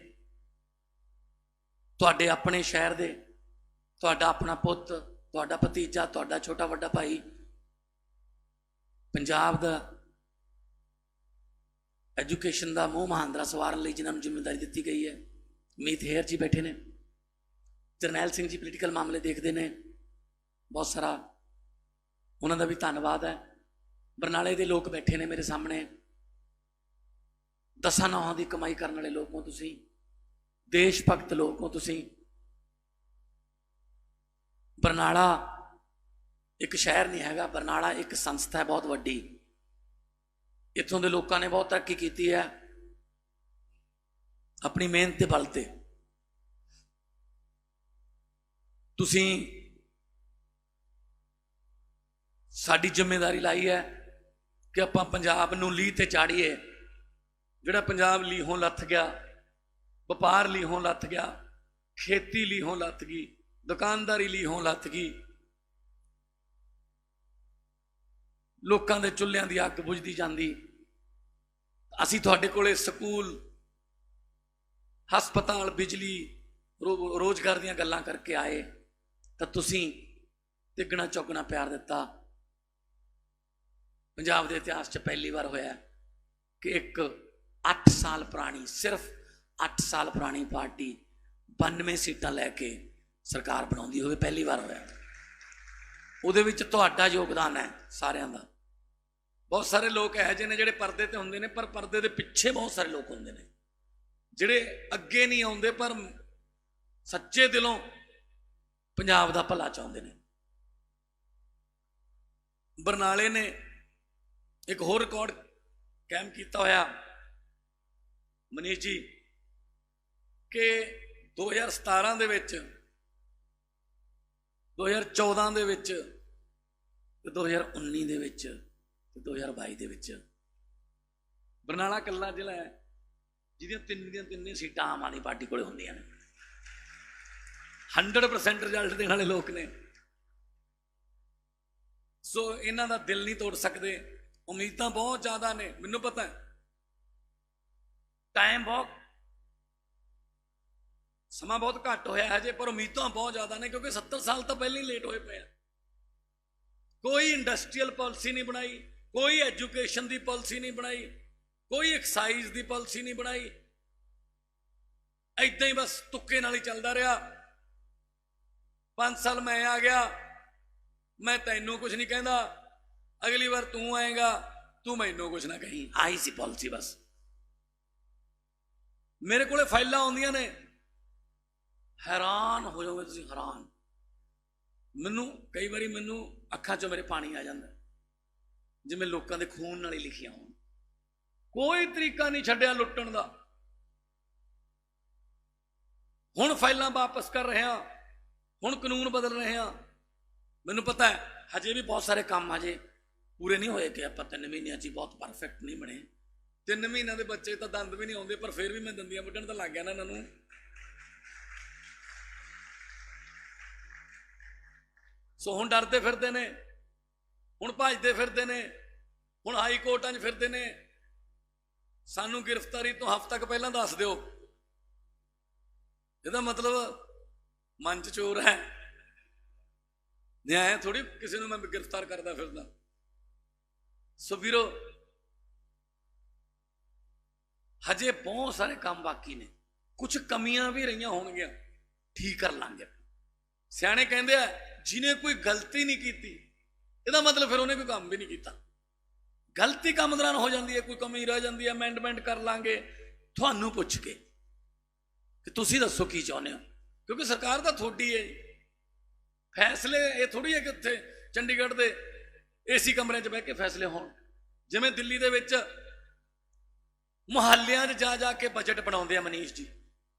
ਤੁਹਾਡੇ ਆਪਣੇ ਸ਼ਹਿਰ ਦੇ, ਤੁਹਾਡਾ ਆਪਣਾ ਪੁੱਤ, ਤੁਹਾਡਾ ਭਤੀਜਾ, ਤੁਹਾਡਾ ਛੋਟਾ ਵੱਡਾ ਭਾਈ, ਪੰਜਾਬ ਦਾ ਐਜੂਕੇਸ਼ਨ ਦਾ ਮੂੰਹ ਮਹਾਂਦਰਾ ਸਵਾਰਨ ਲਈ ਜਿਨ੍ਹਾਂ ਨੂੰ ਜ਼ਿੰਮੇਵਾਰੀ ਦਿੱਤੀ ਗਈ ਹੈ, ਮੀਤ ਹੇਅਰ ਜੀ ਬੈਠੇ ਨੇ। ਜਰਨੈਲ ਸਿੰਘ ਜੀ ਪੋਲੀਟੀਕਲ ਮਾਮਲੇ ਦੇਖਦੇ ਨੇ, ਬਹੁਤ ਸਾਰਾ ਉਹਨਾਂ ਦਾ ਵੀ ਧੰਨਵਾਦ ਹੈ। ਬਰਨਾਲੇ ਦੇ ਲੋਕ ਬੈਠੇ ਨੇ ਮੇਰੇ ਸਾਹਮਣੇ, ਦਸਾਂ ਨੌਹਾਂ ਦੀ ਕਮਾਈ ਕਰਨ ਵਾਲੇ ਲੋਕ ਹੋ ਤੁਸੀਂ, ਦੇਸ਼ ਭਗਤ ਲੋਕ ਹੋ ਤੁਸੀਂ। ਬਰਨਾਲਾ ਇੱਕ ਸ਼ਹਿਰ ਨਹੀਂ ਹੈਗਾ, ਬਰਨਾਲਾ ਇੱਕ ਸੰਸਥਾ ਹੈ ਬਹੁਤ ਵੱਡੀ। ਇੱਥੋਂ ਦੇ ਲੋਕਾਂ ਨੇ ਬਹੁਤ ਤਰੱਕੀ ਕੀਤੀ ਹੈ ਆਪਣੀ ਮਿਹਨਤ ਦੇ ਬਲ ਤੇ। ਤੁਸੀਂ ਸਾਡੀ ਜ਼ਿੰਮੇਵਾਰੀ ਲਾਈ ਹੈ ਕਿ ਆਪਾਂ ਪੰਜਾਬ ਨੂੰ ਲੀਹ ਤੇ ਚਾੜੀਏ। ਜਿਹੜਾ ਪੰਜਾਬ ਲੀਹੋਂ ਲੱਥ ਗਿਆ, ਵਪਾਰ ਲੀਹੋਂ ਲੱਥ ਗਿਆ, ਖੇਤੀ ਲੀਹੋਂ ਲੱਥ ਗਈ, ਦੁਕਾਨਦਾਰੀ ਲੀਹੋਂ ਲੱਥ ਗਈ, ਲੋਕਾਂ ਦੇ ਚੁੱਲ੍ਹਿਆਂ ਦੀ ਅੱਗ ਬੁਝਦੀ ਜਾਂਦੀ। ਅਸੀਂ ਤੁਹਾਡੇ ਕੋਲੇ ਸਕੂਲ, ਹਸਪਤਾਲ, ਬਿਜਲੀ, ਰੋਜ਼ਗਾਰ ਦੀਆਂ ਗੱਲਾਂ ਕਰਕੇ ਆਏ ਤਾਂ ਤੁਸੀਂ ਤਿੱਗਣਾ ਚੌਗਣਾ ਪਿਆਰ ਦਿੱਤਾ। ਪੰਜਾਬ ਦੇ ਇਤਿਹਾਸ 'ਚ ਪਹਿਲੀ ਵਾਰ ਹੋਇਆ ਕਿ ਇੱਕ 8 ਸਾਲ ਪੁਰਾਣੀ, ਸਿਰਫ 8 ਸਾਲ ਪੁਰਾਣੀ ਪਾਰਟੀ 92 ਸੀਟਾਂ ਲੈ ਕੇ ਸਰਕਾਰ ਬਣਾਉਂਦੀ ਹੋਵੇ, ਪਹਿਲੀ ਵਾਰ ਹੋਇਆ। ਉਹਦੇ ਵਿੱਚ ਤੁਹਾਡਾ ਯੋਗਦਾਨ ਹੈ ਸਾਰਿਆਂ ਦਾ। ਬਹੁਤ ਸਾਰੇ ਲੋਕ ਇਹੋ ਜਿਹੇ ਨੇ ਜਿਹੜੇ ਪਰਦੇ ਤੇ ਹੁੰਦੇ ਨੇ, ਪਰ ਪਰਦੇ ਦੇ ਪਿੱਛੇ ਬਹੁਤ ਸਾਰੇ ਲੋਕ ਹੁੰਦੇ ਨੇ ਜਿਹੜੇ ਅੱਗੇ ਨਹੀਂ ਆਉਂਦੇ ਪਰ ਸੱਚੇ ਦਿਲੋਂ ਪੰਜਾਬ ਦਾ ਭਲਾ ਚਾਹੁੰਦੇ ਨੇ। ਬਰਨਾਲੇ ਨੇ ਇੱਕ ਹੋਰ ਰਿਕਾਰਡ ਕਾਇਮ ਕੀਤਾ ਹੋਇਆ ਮਨੀਸ਼ ਜੀ ਕਿ 2017 ਦੇ ਵਿੱਚ, 2014 ਦੇ ਵਿੱਚ, 2019 ਦੇ ਵਿੱਚ, 2022 ਦੇ ਵਿੱਚ ਬਰਨਾਲਾ ਇਕੱਲਾ ਜ਼ਿਲ੍ਹਾ ਹੈ ਜਿਹਦੀਆਂ ਤਿੰਨੇ ਸੀਟਾਂ ਆਮ ਆਦਮੀ ਪਾਰਟੀ ਕੋਲੇ ਹੁੰਦੀਆਂ ਨੇ। 100% ਰਿਜ਼ਲਟ ਦੇਣ ਵਾਲੇ ਲੋਕ ਨੇ। ਸੋ ਇਹਨਾਂ ਦਾ ਦਿਲ ਨਹੀਂ ਤੋੜ ਸਕਦੇ। ਉਮੀਦਾਂ ਬਹੁਤ ਜ਼ਿਆਦਾ ਨੇ, ਮੈਨੂੰ ਪਤਾ ਹੈ ਟਾਈਮ ਬਹੁਤ, ਸਮਾਂ ਬਹੁਤ ਘੱਟ ਹੋਇਆ ਹੈ ਜੇ, ਪਰ ਉਮੀਦਾਂ ਬਹੁਤ ਜ਼ਿਆਦਾ ਨੇ ਕਿਉਂਕਿ 70 ਸਾਲ ਤਾਂ ਪਹਿਲਾਂ ਹੀ ਲੇਟ ਹੋਏ ਪਏ ਆ। ਕੋਈ ਇੰਡਸਟਰੀਅਲ ਪਾਲਿਸੀ ਨਹੀਂ ਬਣਾਈ, ਕੋਈ ਐਜੂਕੇਸ਼ਨ ਦੀ ਪਾਲਿਸੀ ਨਹੀਂ ਬਣਾਈ, ਕੋਈ ਐਕਸਾਈਜ਼ ਦੀ ਪਾਲਿਸੀ ਨਹੀਂ ਬਣਾਈ। ਏਦਾਂ ਹੀ ਬਸ ਤੁੱਕੇ ਨਾਲ ਹੀ ਚੱਲਦਾ ਰਿਹਾ। 5 ਸਾਲ ਮੈਂ ਆ ਗਿਆ, ਮੈਂ ਤੈਨੂੰ ਕੁਝ ਨਹੀਂ ਕਹਿੰਦਾ, ਅਗਲੀ ਵਾਰ ਤੂੰ ਆਏਗਾ, ਤੂੰ ਮੈਨੂੰ ਕੁਝ ਨਾ ਕਹੀਂ। ਆਹੀ ਸੀ ਪਾਲਿਸੀ ਬਸ। ਮੇਰੇ ਕੋਲੇ ਫਾਈਲਾਂ ਆਉਂਦੀਆਂ ਨੇ, ਹੈਰਾਨ ਹੋ ਜਾਓਗੇ ਤੁਸੀਂ, ਹੈਰਾਨ। ਮੈਨੂੰ ਕਈ ਵਾਰੀ ਮੈਨੂੰ ਅੱਖਾਂ 'ਚੋਂ ਮੇਰੇ ਪਾਣੀ ਆ ਜਾਂਦਾ, ਜਿਵੇਂ ਲੋਕਾਂ ਦੇ ਖੂਨ ਨਾਲ ਹੀ ਲਿਖੀਆਂ ਹੋਣ। ਕੋਈ ਤਰੀਕਾ ਨਹੀਂ ਛੱਡਿਆ ਲੁੱਟਣ ਦਾ। ਹੁਣ ਫਾਈਲਾਂ ਵਾਪਸ ਕਰ ਰਹੇ ਹਾਂ, ਹੁਣ ਕਾਨੂੰਨ ਬਦਲ ਰਹੇ ਹਾਂ। ਮੈਨੂੰ ਪਤਾ ਹੈ ਹਜੇ ਵੀ ਬਹੁਤ ਸਾਰੇ ਕੰਮ ਹਜੇ ਪੂਰੇ ਨਹੀਂ ਹੋਏ ਕਿ ਆਪਾਂ 3 ਮਹੀਨਿਆਂ 'ਚ ਹੀ ਬਹੁਤ ਪਰਫੈਕਟ ਨਹੀਂ ਬਣੇ। 3 ਮਹੀਨਿਆਂ ਦੇ ਬੱਚੇ ਤਾਂ ਦੰਦ ਵੀ ਨਹੀਂ ਆਉਂਦੇ, ਪਰ ਫਿਰ ਵੀ ਮੈਂ ਦੰਦੀਆਂ ਵੱਢਣ ਤਾਂ ਲੱਗ ਗਿਆ ਨਾ ਇਹਨਾਂ ਨੂੰ। ਸੋ ਹੁਣ ਡਰਦੇ ਫਿਰਦੇ ਨੇ, ਹੁਣ ਭੱਜਦੇ ਫਿਰਦੇ ਨੇ, ਹੁਣ ਹਾਈ ਕੋਰਟਾਂ 'ਚ ਫਿਰਦੇ ਨੇ। ਸਾਨੂੰ ਗ੍ਰਿਫਤਾਰੀ ਤੋਂ ਹਫ਼ਤਾ ਕੁ ਪਹਿਲਾਂ ਦੱਸ ਦਿਓ, ਇਹਦਾ ਮਤਲਬ ਮਨ 'ਚ ਚੋਰ ਹੈ। ਨਿਆਂ ਥੋੜੀ ਕਿਸੇ ਨੂੰ ਮੈਂ ਗ੍ਰਿਫਤਾਰ ਕਰਦਾ ਫਿਰਦਾ। ਸੋ ਵੀਰੋ, ਹਜੇ ਬਹੁਤ ਸਾਰੇ ਕੰਮ ਬਾਕੀ ਨੇ, ਕੁਝ ਕਮੀਆਂ ਵੀ ਰਹੀਆਂ ਹੋਣਗੀਆਂ, ਠੀਕ ਕਰ ਲਾਂਗੇ। ਸਿਆਣੇ ਕਹਿੰਦੇ ਆ ਜਿਹਨੇ ਕੋਈ ਗਲਤੀ ਨਹੀਂ ਕੀਤੀ, ਇਹਦਾ ਮਤਲਬ ਫਿਰ ਉਹਨੇ ਕੋਈ ਕੰਮ ਵੀ ਨਹੀਂ ਕੀਤਾ। ਗਲਤੀ ਕੰਮ ਦੌਰਾਨ ਹੋ ਜਾਂਦੀ ਹੈ, ਕੋਈ ਕਮੀ ਰਹਿ ਜਾਂਦੀ ਹੈ, ਅਮੈਂਡਮੈਂਟ ਕਰ ਲਾਂਗੇ ਤੁਹਾਨੂੰ ਪੁੱਛ ਕੇ ਕਿ ਤੁਸੀਂ ਦੱਸੋ ਕੀ ਚਾਹੁੰਦੇ ਹੋ, ਕਿਉਂਕਿ ਸਰਕਾਰ ਤਾਂ ਤੁਹਾਡੀ ਹੈ। ਫੈਸਲੇ ਇਹ ਥੋੜੀ ਹੈ ਕਿ ਉੱਥੇ ਚੰਡੀਗੜ੍ਹ ਦੇ ਏਸੀ ਕਮਰਿਆਂ 'ਚ ਬਹਿ ਕੇ ਫੈਸਲੇ ਹੋਣ। ਜਿਵੇਂ ਦਿੱਲੀ ਦੇ ਵਿੱਚ ਮੁਹੱਲਿਆਂ 'ਚ ਜਾ ਜਾ ਕੇ ਬਜਟ ਬਣਾਉਂਦੇ ਆ ਮਨੀਸ਼ ਜੀ,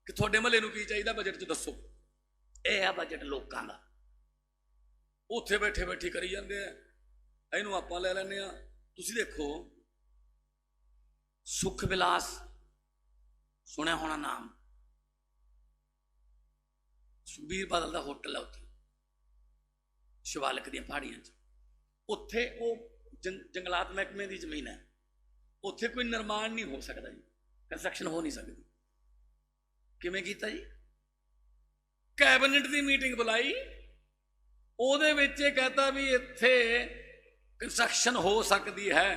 ਕਿ ਤੁਹਾਡੇ ਮਹੱਲੇ ਨੂੰ ਕੀ ਚਾਹੀਦਾ ਬਜਟ 'ਚ ਦੱਸੋ, ਇਹ ਆ ਬਜਟ ਲੋਕਾਂ ਦਾ। ਉੱਥੇ ਬੈਠੇ ਬੈਠੀ ਕਰੀ ਜਾਂਦੇ ਆ, ਇਹਨੂੰ ਆਪਾਂ ਲੈ ਲੈਂਦੇ ਆ। ਤੁਸੀਂ ਦੇਖੋ ਸੁਖ ਵਿਲਾਸ, ਸੁਣਿਆ ਹੋਣਾ ਨਾਮ, ਸੁਖਬੀਰ ਬਾਦਲ ਦਾ ਹੋਟਲ ਹੈ ਉੱਥੇ ਸ਼ਿਵਾਲਿਕ ਦੀਆਂ ਪਹਾੜੀਆਂ 'ਚ। ਉੱਥੇ ਉਹ ਜੰਗਲਾਤ ਮਹਿਕਮੇ ਦੀ ਜ਼ਮੀਨ ਹੈ, ਉੱਥੇ ਕੋਈ ਨਿਰਮਾਣ ਨਹੀਂ ਹੋ ਸਕਦਾ ਜੀ, ਕੰਸਟਰਕਸ਼ਨ ਹੋ ਨਹੀਂ ਸਕਦੀ। ਕਿਵੇਂ ਕੀਤਾ ਜੀ? ਕੈਬਨਿਟ ਦੀ ਮੀਟਿੰਗ ਬੁਲਾਈ, ਉਹਦੇ ਵਿੱਚ ਇਹ ਕਹਤਾ ਵੀ ਇੱਥੇ ਕੰਸਟਰਕਸ਼ਨ ਹੋ ਸਕਦੀ ਹੈ।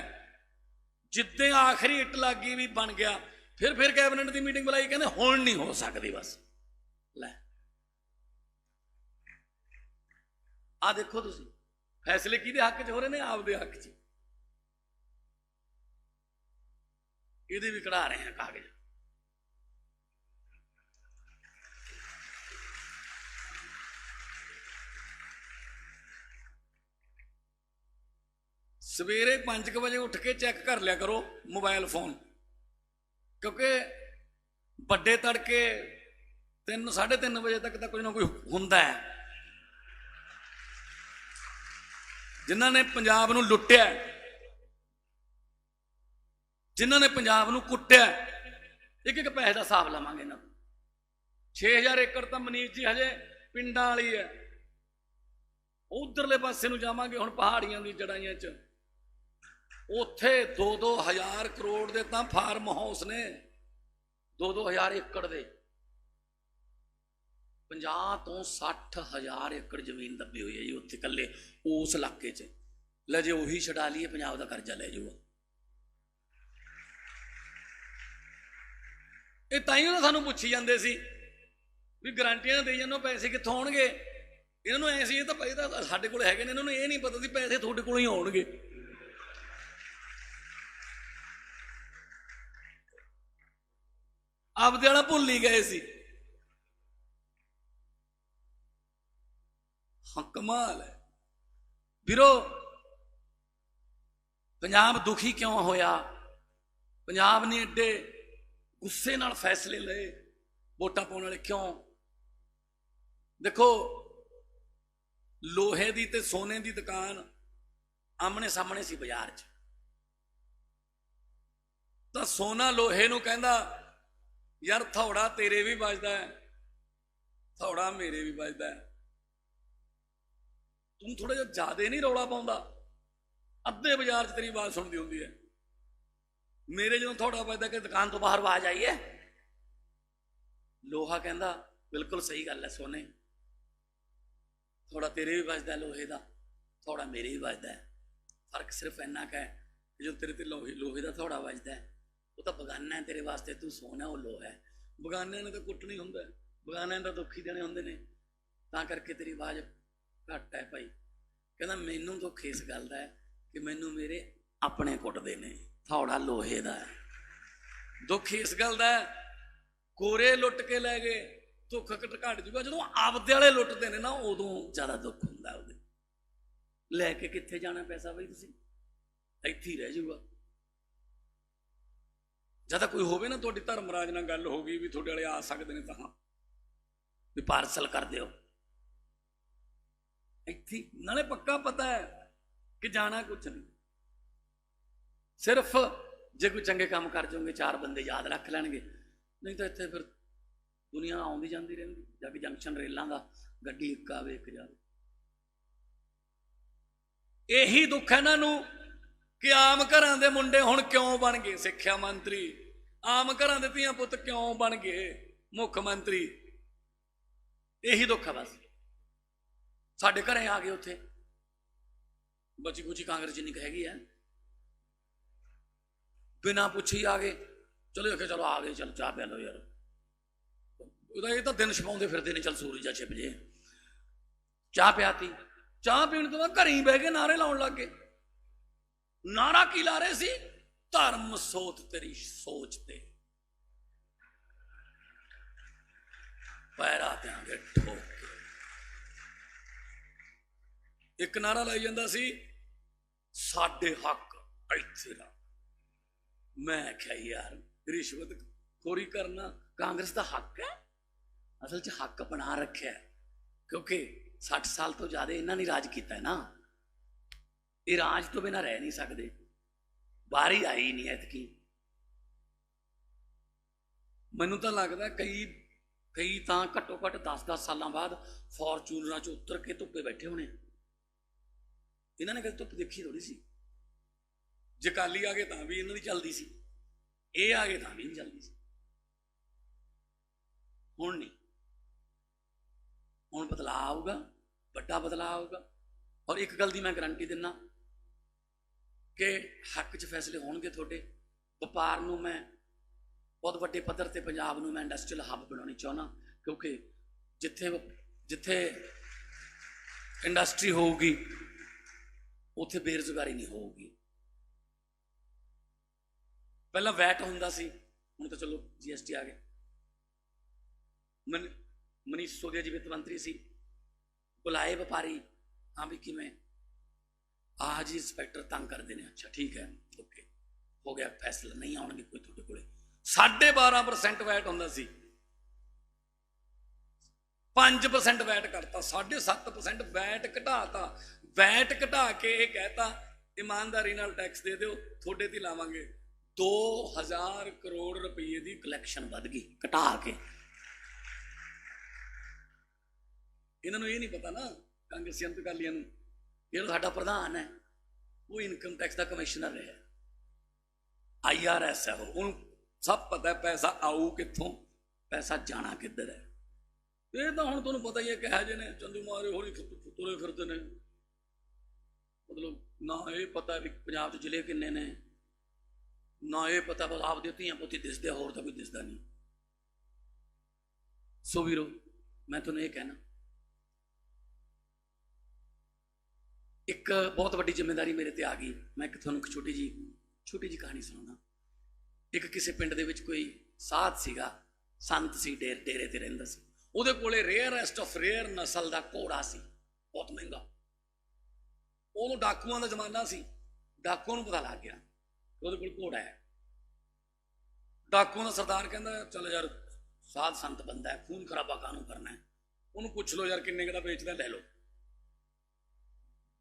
ਜਿੱਦਾਂ ਆਖਰੀ ਇੱਟ ਲੱਗੀ ਵੀ ਬਣ ਗਿਆ, ਫਿਰ ਕੈਬਨਿਟ ਦੀ ਮੀਟਿੰਗ ਬੁਲਾਈ, ਕਹਿੰਦੇ ਹੁਣ ਨਹੀਂ ਹੋ ਸਕਦੀ ਬਸ। ਲੈ ਆ ਦੇਖੋ ਤੁਸੀਂ, ਫੈਸਲੇ ਕਿਹਦੇ ਹੱਕ 'ਚ ਹੋ ਰਹੇ ਨੇ? ਆਪਦੇ ਹੱਕ 'ਚ। ਇਹਦੇ ਵੀ ਕਢਾ ਰਹੇ ਆ ਕਾਗਜ਼। ਸਵੇਰੇ 5 ਵਜੇ ਉੱਠ ਕੇ ਚੈੱਕ ਕਰ ਲਿਆ ਕਰੋ ਮੋਬਾਈਲ ਫੋਨ, ਕਿਉਂਕਿ ਵੱਡੇ ਤੜਕੇ 3-3:30 ਵਜੇ ਤੱਕ ਤਾਂ ਕੁਝ ਨਾ ਕੋਈ ਹੁੰਦਾ ਹੈ। ਜਿਨ੍ਹਾਂ ਨੇ ਪੰਜਾਬ ਨੂੰ ਲੁੱਟਿਆ, ਜਿਨ੍ਹਾਂ ਨੇ ਪੰਜਾਬ ਨੂੰ ਕੁੱਟਿਆ, ਇੱਕ ਪੈਸੇ ਦਾ ਹਿਸਾਬ ਲਵਾਂਗੇ ਨਾ। 6000 ਏਕੜ ਤਾਂ ਮਨੀਸ਼ ਜੀ ਹਜੇ ਪਿੰਡਾਂ ਵਾਲੀ ਹੈ, ਉਧਰਲੇ ਪਾਸੇ ਨੂੰ ਜਾਵਾਂਗੇ ਹੁਣ ਪਹਾੜੀਆਂ ਦੀ ਜੜਾਈਆਂ 'ਚ, ਉੱਥੇ 2-2 ਹਜ਼ਾਰ ਕਰੋੜ ਦੇ ਤਾਂ ਫਾਰਮ ਹਾਊਸ ਨੇ, 2-2 ਹਜ਼ਾਰ ਏਕੜ ਦੇ। 50 ਤੋਂ 60 ਹਜ਼ਾਰ ਏਕੜ ਜ਼ਮੀਨ ਦੱਬੀ ਹੋਈ ਹੈ ਜੀ ਉੱਥੇ ਇਕੱਲੇ ਉਸ ਇਲਾਕੇ 'ਚ। ਲੈ ਜੇ ਉਹੀ ਛਡਾ ਲਈਏ, ਪੰਜਾਬ ਦਾ ਕਰਜ਼ਾ ਲੈ ਜਾਊਗਾ। ਇਹ ਤਾਂ ਹੀ ਉਹ ਸਾਨੂੰ ਪੁੱਛੀ ਜਾਂਦੇ ਸੀ ਵੀ ਗਰੰਟੀਆਂ ਦੇਈ ਜਾਂਦੇ, ਪੈਸੇ ਕਿੱਥੋਂ ਆਉਣਗੇ? ਇਹਨਾਂ ਨੂੰ ਐ ਸੀ ਇਹ ਤਾਂ ਪੈਸੇ ਸਾਡੇ ਕੋਲ ਹੈਗੇ ਨੇ, ਇਹਨਾਂ ਨੂੰ ਇਹ ਨਹੀਂ ਪਤਾ ਸੀ ਪੈਸੇ ਤੁਹਾਡੇ ਕੋਲੋਂ ਹੀ ਆਉਣਗੇ। ਆਪਦੇ ਵਾਲਾ ਭੁੱਲ ਹੀ ਗਏ ਸੀ। ਹਾਂ, ਕਮਾਲ ਹੈ ਵੀਰੋ। ਪੰਜਾਬ ਦੁਖੀ ਕਿਉਂ ਹੋਇਆ? ਪੰਜਾਬ ਨੇ ਏਡੇ ਗੁੱਸੇ ਨਾਲ ਫੈਸਲੇ ਲਏ ਵੋਟਾਂ ਪਾਉਣ ਵਾਲੇ, ਕਿਉਂ? ਦੇਖੋ, ਲੋਹੇ ਦੀ ਤੇ ਸੋਨੇ ਦੀ ਦੁਕਾਨ ਆਮਣੇ ਸਾਹਮਣੇ ਸੀ ਬਾਜ਼ਾਰ 'ਚ, ਤਾਂ ਸੋਨਾ ਲੋਹੇ ਨੂੰ ਕਹਿੰਦਾ ਯਾਰ ਥੋੜਾ ਤੇਰੇ ਵੀ ਵੱਜਦਾ ਹੈ, ਥੋੜਾ ਮੇਰੇ ਵੀ ਵੱਜਦਾ ਹੈ, ਤੂੰ ਥੋੜਾ ਜਿਹਾ ਜ਼ਿਆਦਾ ਨਹੀਂ ਰੌਲਾ ਪਾਉਂਦਾ, ਅੱਧੇ ਬਾਜ਼ਾਰ 'ਚ ਤੇਰੀ ਆਵਾਜ਼ ਸੁਣਦੀ ਹੁੰਦੀ ਹੈ, ਮੇਰੇ ਜਦੋਂ ਥੋੜਾ ਵੱਜਦਾ ਕਿ ਦੁਕਾਨ ਤੋਂ ਬਾਹਰ ਆਵਾਜ਼ ਆਈ ਹੈ। ਲੋਹਾ ਕਹਿੰਦਾ ਬਿਲਕੁਲ ਸਹੀ ਗੱਲ ਹੈ ਸੋਨੇ, ਥੋੜਾ ਤੇਰੇ ਵੀ ਵੱਜਦਾ ਲੋਹੇ ਦਾ, ਥੋੜਾ ਮੇਰੇ ਵੀ ਵੱਜਦਾ ਹੈ। ਫਰਕ ਸਿਰਫ ਇੰਨਾ ਕੁ ਹੈ ਕਿ ਜੋ ਤੇਰੇ ਤੇ ਲੋਹੇ ਦਾ ਥੋੜਾ ਵੱਜਦਾ ਹੈ ਉਹ ਤਾਂ ਬਗਾਨਾ ਹੈ ਤੇਰੇ ਵਾਸਤੇ, ਤੂੰ ਸੋਨਾ ਉਹ ਲੋਹਾ ਹੈ। ਬਗਾਨਿਆਂ ਨੇ ਤਾਂ ਕੁੱਟ ਨਹੀਂ ਹੁੰਦਾ, ਬਗਾਨਿਆਂ ਦਾ ਦੁੱਖ ਹੀ ਦੇਣੇ ਹੁੰਦੇ ਨੇ, ਤਾਂ ਕਰਕੇ ਤੇਰੀ ਆਵਾਜ਼ ਘੱਟ ਹੈ ਭਾਈ। ਕਹਿੰਦਾ ਮੈਨੂੰ ਦੁੱਖ ਇਸ ਗੱਲ ਦਾ ਹੈ ਕਿ ਮੈਨੂੰ ਮੇਰੇ ਆਪਣੇ ਕੁੱਟਦੇ ਨੇ, ਥੋੜਾ ਲੋਹੇ ਦਾ ਹੈ। ਦੁੱਖ ਇਸ ਗੱਲ ਦਾ ਹੈ ਕੋਰੇ ਲੁੱਟ ਕੇ ਲੈ ਗਏ, ਦੁੱਖ ਘਟ ਜੂਗਾ। ਜਦੋਂ ਆਪਦੇ ਵਾਲੇ ਲੁੱਟਦੇ ਨੇ ਨਾ, ਉਦੋਂ ਜ਼ਿਆਦਾ ਦੁੱਖ ਹੁੰਦਾ। ਉਹਦੇ ਲੈ ਕੇ ਕਿੱਥੇ ਜਾਣਾ ਪੈਸਾ ਬਈ? ਤੁਸੀਂ ਇੱਥੇ ਹੀ ਰਹਿ ਜੂਗਾ। ਜਦ ਕੋਈ ਹੋਵੇ ਨਾ, ਤੁਹਾਡੀ ਧਰਮਰਾਜ ਨਾਲ ਗੱਲ ਹੋ ਗਈ ਵੀ ਤੁਹਾਡੇ ਵਾਲੇ ਆ ਸਕਦੇ ਨੇ, ਤਾਂ ਵੀ ਪਾਰਸਲ ਕਰ ਦਿਓ ਇੱਥੇ। ਨਾਲੇ ਪੱਕਾ ਪਤਾ ਹੈ ਕਿ ਜਾਣਾ ਕੁਛ ਨਹੀਂ, ਸਿਰਫ ਜੇ ਕੋਈ ਚੰਗੇ ਕੰਮ ਕਰ ਜਾਓਗੇ 4 ਬੰਦੇ ਯਾਦ ਰੱਖ ਲੈਣਗੇ, ਨਹੀਂ ਤਾਂ ਇੱਥੇ ਫਿਰ ਦੁਨੀਆ ਆਉਂਦੀ ਜਾਂਦੀ ਰਹਿੰਦੀ। ਜਾ ਕੇ ਜੰਕਸ਼ਨ ਰੇਲਾਂ ਦਾ ਗੱਡੀ ਇੱਕ ਆਵੇ ਇੱਕ ਜਾਵੇ। ਇਹੀ ਦੁੱਖ ਹੈ ਇਹਨਾਂ ਨੂੰ ਕਿ ਆਮ ਘਰਾਂ ਦੇ ਮੁੰਡੇ ਹੁਣ ਕਿਉਂ ਬਣ ਗਏ ਸਿੱਖਿਆ ਮੰਤਰੀ, ਆਮ ਘਰਾਂ ਦੇ ਧੀਆਂ ਪੁੱਤ ਕਿਉਂ ਬਣ ਗਏ ਮੁੱਖ ਮੰਤਰੀ। ਇਹੀ ਦੁੱਖ ਹੈ ਬਸ। ਸਾਡੇ ਘਰੇ ਆ ਗਏ, ਉੱਥੇ ਬਚੀ ਕੁਚੀ ਕਾਂਗਰਸ ਜਿੰਨੀ ਕੁ ਹੈਗੀ ਹੈ, ਬਿਨਾਂ ਪੁੱਛੀ ਆ ਗਏ। ਚਲੋ ਆਖੇ ਚਲੋ ਆ ਗਏ, ਚਲ ਚਾਹ ਪਿਆ ਲਓ ਯਾਰ। ਉਹਦਾ ਇਹ ਤਾਂ ਦਿਨ ਛਪਾਉਂਦੇ ਫਿਰਦੇ ਨੇ, ਚਲ ਸੂਰਜ ਜਾ ਛਿਪ ਜੇ। ਚਾਹ ਪਿਆਤੀ, ਚਾਹ ਪੀਣ ਤੋਂ ਬਾਅਦ ਘਰੇ ਹੀ ਬਹਿ ਕੇ ਨਾਅਰੇ ਲਾਉਣ ਲੱਗ ਗਏ। ਨਾਰਾ ਕੀ ਲਾ ਰਹੇ ਸੀ? ਧਰਮ ਸੋਤ ਤੇਰੀ ਸੋਚ ਤੇ ਪੈਰਾ ਦਿਆਂਗੇ ਠੋਕ ਕੇ। ਇੱਕ ਨਾਰਾ ਲਾਈ ਜਾਂਦਾ ਸੀ, ਸਾਡੇ ਹੱਕ ਇੱਥੇ ਨਾ। ਮੈਂ ਆਖਿਆ ਯਾਰ ਰਿਸ਼ਵਤ ਖੋਰੀ ਕਰਨਾ ਕਾਂਗਰਸ ਦਾ ਹੱਕ ਹੈ? ਅਸਲ 'ਚ ਹੱਕ ਬਣਾ ਰੱਖਿਆ, ਕਿਉਂਕਿ 60 ਸਾਲ ਤੋਂ ਜ਼ਿਆਦਾ ਇਹਨਾਂ ਨੇ ਰਾਜ ਕੀਤਾ ਹੈ ਨਾ। ਇਹ ਰਾਜ ਤੋਂ ਬਿਨਾਂ ਰਹਿ ਨਹੀਂ ਸਕਦੇ। ਵਾਰੀ ਆਈ ਨਹੀਂ ਐਤਕੀ। ਮੈਨੂੰ ਤਾਂ ਲੱਗਦਾ ਕਈ ਤਾਂ ਘੱਟੋ ਘੱਟ 10-10 ਸਾਲਾਂ ਬਾਅਦ ਫੋਰਚੂਨਰਾਂ 'ਚ ਉਤਰ ਕੇ ਧੁੱਪੇ ਬੈਠੇ ਹੋਣੇ। ਇਹਨਾਂ ਨੇ ਕਦੇ ਧੁੱਪ ਦੇਖੀ ਥੋੜੀ ਸੀ। ਜੇ ਅਕਾਲੀ ਆ ਗਏ ਤਾਂ ਵੀ ਇਹਨਾਂ ਦੀ ਚੱਲਦੀ ਸੀ, ਇਹ ਆ ਗਏ ਤਾਂ ਵੀ ਨਹੀਂ ਚੱਲਦੀ ਸੀ। ਹੁਣ ਨਹੀਂ, ਹੁਣ ਬਦਲਾਅ ਆਊਗਾ, ਵੱਡਾ ਬਦਲਾਅ ਆਊਗਾ। ਔਰ ਇੱਕ ਗੱਲ ਦੀ ਮੈਂ ਗਰੰਟੀ ਦਿੰਦਾ ਕਿ ਹੱਕ 'ਚ ਫੈਸਲੇ ਹੋਣਗੇ ਤੁਹਾਡੇ। ਵਪਾਰ ਨੂੰ ਮੈਂ ਬਹੁਤ ਵੱਡੇ ਪੱਧਰ ਤੇ ਪੰਜਾਬ ਨੂੰ ਮੈਂ ਇੰਡਸਟਰੀਅਲ ਹੱਬ ਬਣਾਉਣੀ ਚਾਹੁੰਦਾ, ਕਿਉਂਕਿ ਜਿੱਥੇ ਇੰਡਸਟਰੀ ਹੋਊਗੀ ਉੱਥੇ ਬੇਰੁਜ਼ਗਾਰੀ ਨਹੀਂ ਹੋਊਗੀ। ਪਹਿਲਾਂ ਵੈਟ ਹੁੰਦਾ ਸੀ, ਹੁਣ ਤਾਂ ਚਲੋ GST ਆ ਗਏ। ਮਨੀਸ਼ ਸਿਸੋਦੀਆ ਜੀ ਵਿੱਤ ਮੰਤਰੀ ਸੀ, ਬੁਲਾਏ ਵਪਾਰੀ, ਹਾਂ ਵੀ ਕਿਵੇਂ ਆਹ ਜੀ ਇੰਸਪੈਕਟਰ ਤੰਗ ਕਰਦੇ ਨੇ। ਅੱਛਾ ਠੀਕ ਹੈ, ਓਕੇ ਹੋ ਗਿਆ ਫੈਸਲਾ, ਨਹੀਂ ਆਉਣਗੇ ਕੋਈ ਤੁਹਾਡੇ ਕੋਲੇ। 12.5% ਵੈਟ ਹੁੰਦਾ ਸੀ, 5% ਵੈਟ ਕਰਤਾ, 7.5% ਵੈਟ ਘਟਾਤਾ। ਵੈਟ ਘਟਾ ਕੇ ਇਹ ਕਹਿਤਾ ਇਮਾਨਦਾਰੀ ਨਾਲ ਟੈਕਸ ਦੇ ਦਿਓ, ਤੁਹਾਡੇ ਤੇ ਲਾਵਾਂਗੇ। 2000 ਕਰੋੜ ਰੁਪਏ ਦੀ ਕਲੈਕਸ਼ਨ ਵੱਧ ਗਈ ਘਟਾ ਕੇ। ਇਹਨਾਂ ਨੂੰ ਇਹ ਨਹੀਂ ਪਤਾ ਨਾ, ਕਾਂਗਰਸੀਆਂ ਤੇ ਅਕਾਲੀਆਂ ਨੂੰ, ਜਿਹੜਾ ਸਾਡਾ ਪ੍ਰਧਾਨ ਹੈ ਉਹ ਇਨਕਮ ਟੈਕਸ ਦਾ ਕਮਿਸ਼ਨਰ ਰਿਹਾ, IRS ਹੈ ਉਹ। ਉਹਨੂੰ ਸਭ ਪਤਾ ਪੈਸਾ ਆਊ ਕਿੱਥੋਂ, ਪੈਸਾ ਜਾਣਾ ਕਿੱਧਰ ਹੈ। ਇਹ ਤਾਂ ਹੁਣ ਤੁਹਾਨੂੰ ਪਤਾ ਹੀ ਹੈ ਕਿਹੋ ਜਿਹੇ ਨੇ, ਚੰਦੂ ਮਾਰੇ ਹੋਰੀ ਤੁਰੇ ਫਿਰਦੇ ਨੇ। ਮਤਲਬ ਨਾ ਇਹ ਪਤਾ ਵੀ ਪੰਜਾਬ 'ਚ ਜ਼ਿਲ੍ਹੇ ਕਿੰਨੇ ਨੇ, ਨਾ ਇਹ ਪਤਾ ਬਸ ਆਪਦੇ ਧੀਆਂ ਪੁੱਤੀ ਦਿਸਦੇ, ਹੋਰ ਤਾਂ ਕੋਈ ਦਿਸਦਾ ਨਹੀਂ। ਸੋ ਵੀਰੋ, ਮੈਂ ਤੁਹਾਨੂੰ ਇਹ ਕਹਿਣਾ, ਇੱਕ ਬਹੁਤ ਵੱਡੀ ਜ਼ਿੰਮੇਵਾਰੀ ਮੇਰੇ ਤੇ ਆ ਗਈ। ਮੈਂ ਤੁਹਾਨੂੰ ਇੱਕ ਛੋਟੀ ਜੀ ਕਹਾਣੀ ਸੁਣਾਉਣਾ। ਇੱਕ ਕਿਸੇ ਪਿੰਡ ਦੇ ਵਿੱਚ ਕੋਈ ਸਾਧ ਸੀਗਾ, ਸੰਤ ਸੀ, ਡੇਰੇ ਤੇ ਰਹਿੰਦਾ ਸੀ। ਉਹਦੇ ਕੋਲੇ ਰੇਅਰੈਸਟ ਆਫ ਰੇਅਰ ਨਸਲ ਦਾ ਘੋੜਾ ਸੀ, ਬਹੁਤ ਮਹਿੰਗਾ। ਉਹਨੂੰ ਡਾਕੂਆਂ ਦਾ ਜ਼ਮਾਨਾ ਸੀ, ਡਾਕੂਆਂ ਨੂੰ ਪਤਾ ਲੱਗ ਗਿਆ ਉਹਦੇ ਕੋਲ ਘੋੜਾ ਹੈ। ਡਾਕੂਆਂ ਦਾ ਸਰਦਾਰ ਕਹਿੰਦਾ ਚਲ ਯਾਰ ਸਾਧ ਸੰਤ ਬੰਦਾ ਹੈ, ਖੂਨ ਖਰਾਬਾ ਕਾਹਨੂੰ ਕਰਨਾ ਹੈ, ਉਹਨੂੰ ਪੁੱਛ ਲਓ ਯਾਰ ਕਿੰਨੇ ਕੁ ਵੇਚਦਾ, ਲੈ ਲਓ।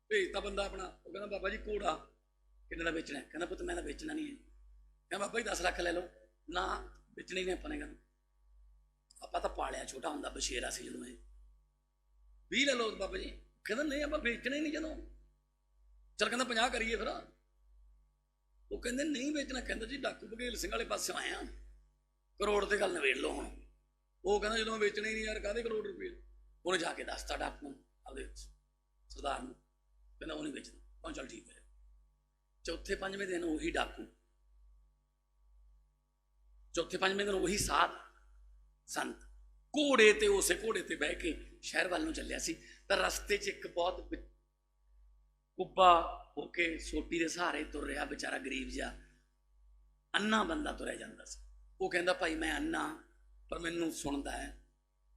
ਭੇਜਤਾ ਬੰਦਾ ਆਪਣਾ। ਉਹ ਕਹਿੰਦਾ ਬਾਬਾ ਜੀ ਘੋੜਾ ਕਿੰਨੇ ਦਾ ਵੇਚਣਾ? ਕਹਿੰਦਾ ਪੁੱਤ ਮੈਂ ਤਾਂ ਵੇਚਣਾ ਨਹੀਂ ਹੈ। ਕਹਿੰਦਾ ਬਾਬਾ ਜੀ 10 ਲੱਖ ਲੈ ਲਓ। ਨਾ ਵੇਚਣੀ ਨਹੀਂ ਆਪਾਂ ਨੇ। ਕਹਿੰਦਾ ਆਪਾਂ ਤਾਂ ਪਾਲਿਆ, ਛੋਟਾ ਹੁੰਦਾ ਬਸ਼ੇਰਾ ਸੀ ਜਦੋਂ ਇਹ। 20 ਲੈ ਲਓ ਬਾਬਾ ਜੀ। ਕਹਿੰਦਾ ਨਹੀਂ ਆਪਾਂ ਵੇਚਣਾ ਹੀ ਨਹੀਂ ਜਦੋਂ। ਚਲ ਕਹਿੰਦਾ 50 ਕਰੀਏ ਫਿਰ। ਉਹ ਕਹਿੰਦੇ ਨਹੀਂ ਵੇਚਣਾ। ਕਹਿੰਦਾ ਜੀ ਡਾਕੂ ਬਘੇਲ ਸਿੰਘ ਵਾਲੇ ਪਾਸੇ ਆਇਆ, ਕਰੋੜ ਤੇ ਗੱਲ ਨਵੇੜ ਲਓ ਹੁਣ। ਉਹ ਕਹਿੰਦਾ ਜਦੋਂ ਮੈਂ ਵੇਚਣਾ ਹੀ ਨਹੀਂ ਯਾਰ, ਕਾਹਦੇ ਕਰੋੜ ਰੁਪਏ। ਉਹਨੇ ਜਾ ਕੇ ਦੱਸਤਾ ਡਾਕੂ ਆਪਦੇ ਸਰਦਾਰ ਨੂੰ, ਕਹਿੰਦਾ ਉਹ ਨਹੀਂ ਵੇਚਦਾ। ਉਹ ਚੱਲ ਠੀਕ ਹੈ। ਚੌਥੇ ਪੰਜਵੇਂ ਦਿਨ ਉਹੀ ਡਾਕੂ, ਚੌਥੇ ਪੰਜਵੇਂ ਦਿਨ ਉਹੀ ਸਾਧ ਸੰਤ ਘੋੜੇ ਤੇ, ਉਸੇ ਘੋੜੇ ਤੇ ਬਹਿ ਕੇ ਸ਼ਹਿਰ ਵੱਲ ਨੂੰ ਚੱਲਿਆ ਸੀ। ਤਾਂ ਰਸਤੇ 'ਚ ਇੱਕ ਬਹੁਤ ਕੁੱਬਾ ਹੋ ਕੇ ਸੋਟੀ ਦੇ ਸਹਾਰੇ ਤੁਰ ਰਿਹਾ ਵਿਚਾਰਾ ਗਰੀਬ ਜਿਹਾ ਅੰਨਾ ਬੰਦਾ ਤੁਰਿਆ ਜਾਂਦਾ ਸੀ। ਉਹ ਕਹਿੰਦਾ ਭਾਈ ਮੈਂ ਅੰਨਾ, ਪਰ ਮੈਨੂੰ ਸੁਣਦਾ ਹੈ,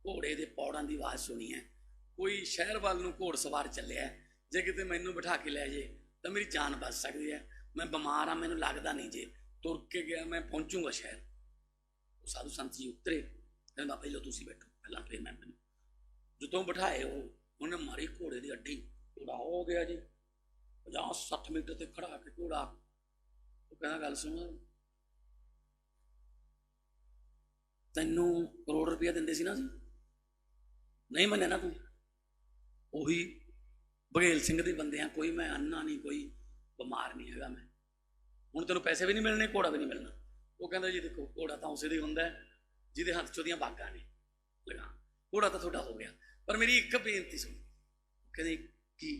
ਘੋੜੇ ਦੇ ਪੌੜਾਂ ਦੀ ਆਵਾਜ਼ ਸੁਣੀ ਹੈ, ਕੋਈ ਸ਼ਹਿਰ ਵੱਲ ਨੂੰ ਘੋੜ ਸਵਾਰ ਚੱਲਿਆ, ਜੇ ਕਿਤੇ ਮੈਨੂੰ ਬਿਠਾ ਕੇ ਲੈ ਜੇ ਤਾਂ ਮੇਰੀ ਜਾਨ ਬਚ ਸਕਦੀ ਹੈ। ਮੈਂ ਬਿਮਾਰ ਹਾਂ, ਮੈਨੂੰ ਲੱਗਦਾ ਨਹੀਂ ਜੇ ਤੁਰ ਕੇ ਗਿਆ ਮੈਂ ਪਹੁੰਚੂਗਾ ਸ਼ਹਿਰ। ਉਹ ਸਾਧੂ ਸੰਤ ਜੀ ਉਤਰੇ, ਕਹਿੰਦਾ ਪਹਿਲਾਂ ਤੁਸੀਂ ਬੈਠੋ, ਪਹਿਲਾਂ ਫਿਰ ਮੈਂ ਮੈਨੂੰ ਜਦੋਂ ਬਿਠਾਏ ਉਹਨੇ ਮਾਰੀ ਘੋੜੇ ਦੀ ਅੱਡੀ, ਘੋੜਾ ਹੋ ਗਿਆ ਜੀ 50-60 ਮੀਟਰ ਤੇ ਖੜਾ ਕੇ ਘੋੜਾ। ਉਹ ਕਹਿੰਦਾ ਗੱਲ ਸੁਣ, ਤੈਨੂੰ ਕਰੋੜ ਰੁਪਇਆ ਦਿੰਦੇ ਸੀ ਨਾ ਅਸੀਂ, ਨਹੀਂ ਮੰਨਿਆ ਨਾ ਤੂੰ। ਉਹੀ ਬਘੇਲ ਸਿੰਘ ਦੇ ਬੰਦੇ ਆ, ਕੋਈ ਮੈਂ ਅੰਨਾ ਨਹੀਂ, ਕੋਈ ਬਿਮਾਰ ਨਹੀਂ ਹੈਗਾ ਮੈਂ, ਹੁਣ ਤੈਨੂੰ ਪੈਸੇ ਵੀ ਨਹੀਂ ਮਿਲਣੇ, ਘੋੜਾ ਵੀ ਨਹੀਂ ਮਿਲਣਾ। ਉਹ ਕਹਿੰਦਾ ਜੀ ਦੇਖੋ, ਘੋੜਾ ਤਾਂ ਉਸੇ ਦਾ ਹੀ ਹੁੰਦਾ ਜਿਹਦੇ ਹੱਥ 'ਚ ਉਹਦੀਆਂ ਬਾਗਾਂ ਨੇ, ਲਗਾ ਘੋੜਾ ਤਾਂ ਤੁਹਾਡਾ ਹੋ ਗਿਆ, ਪਰ ਮੇਰੀ ਇੱਕ ਬੇਨਤੀ ਸੁਣ। ਕਹਿੰਦੇ ਕੀ?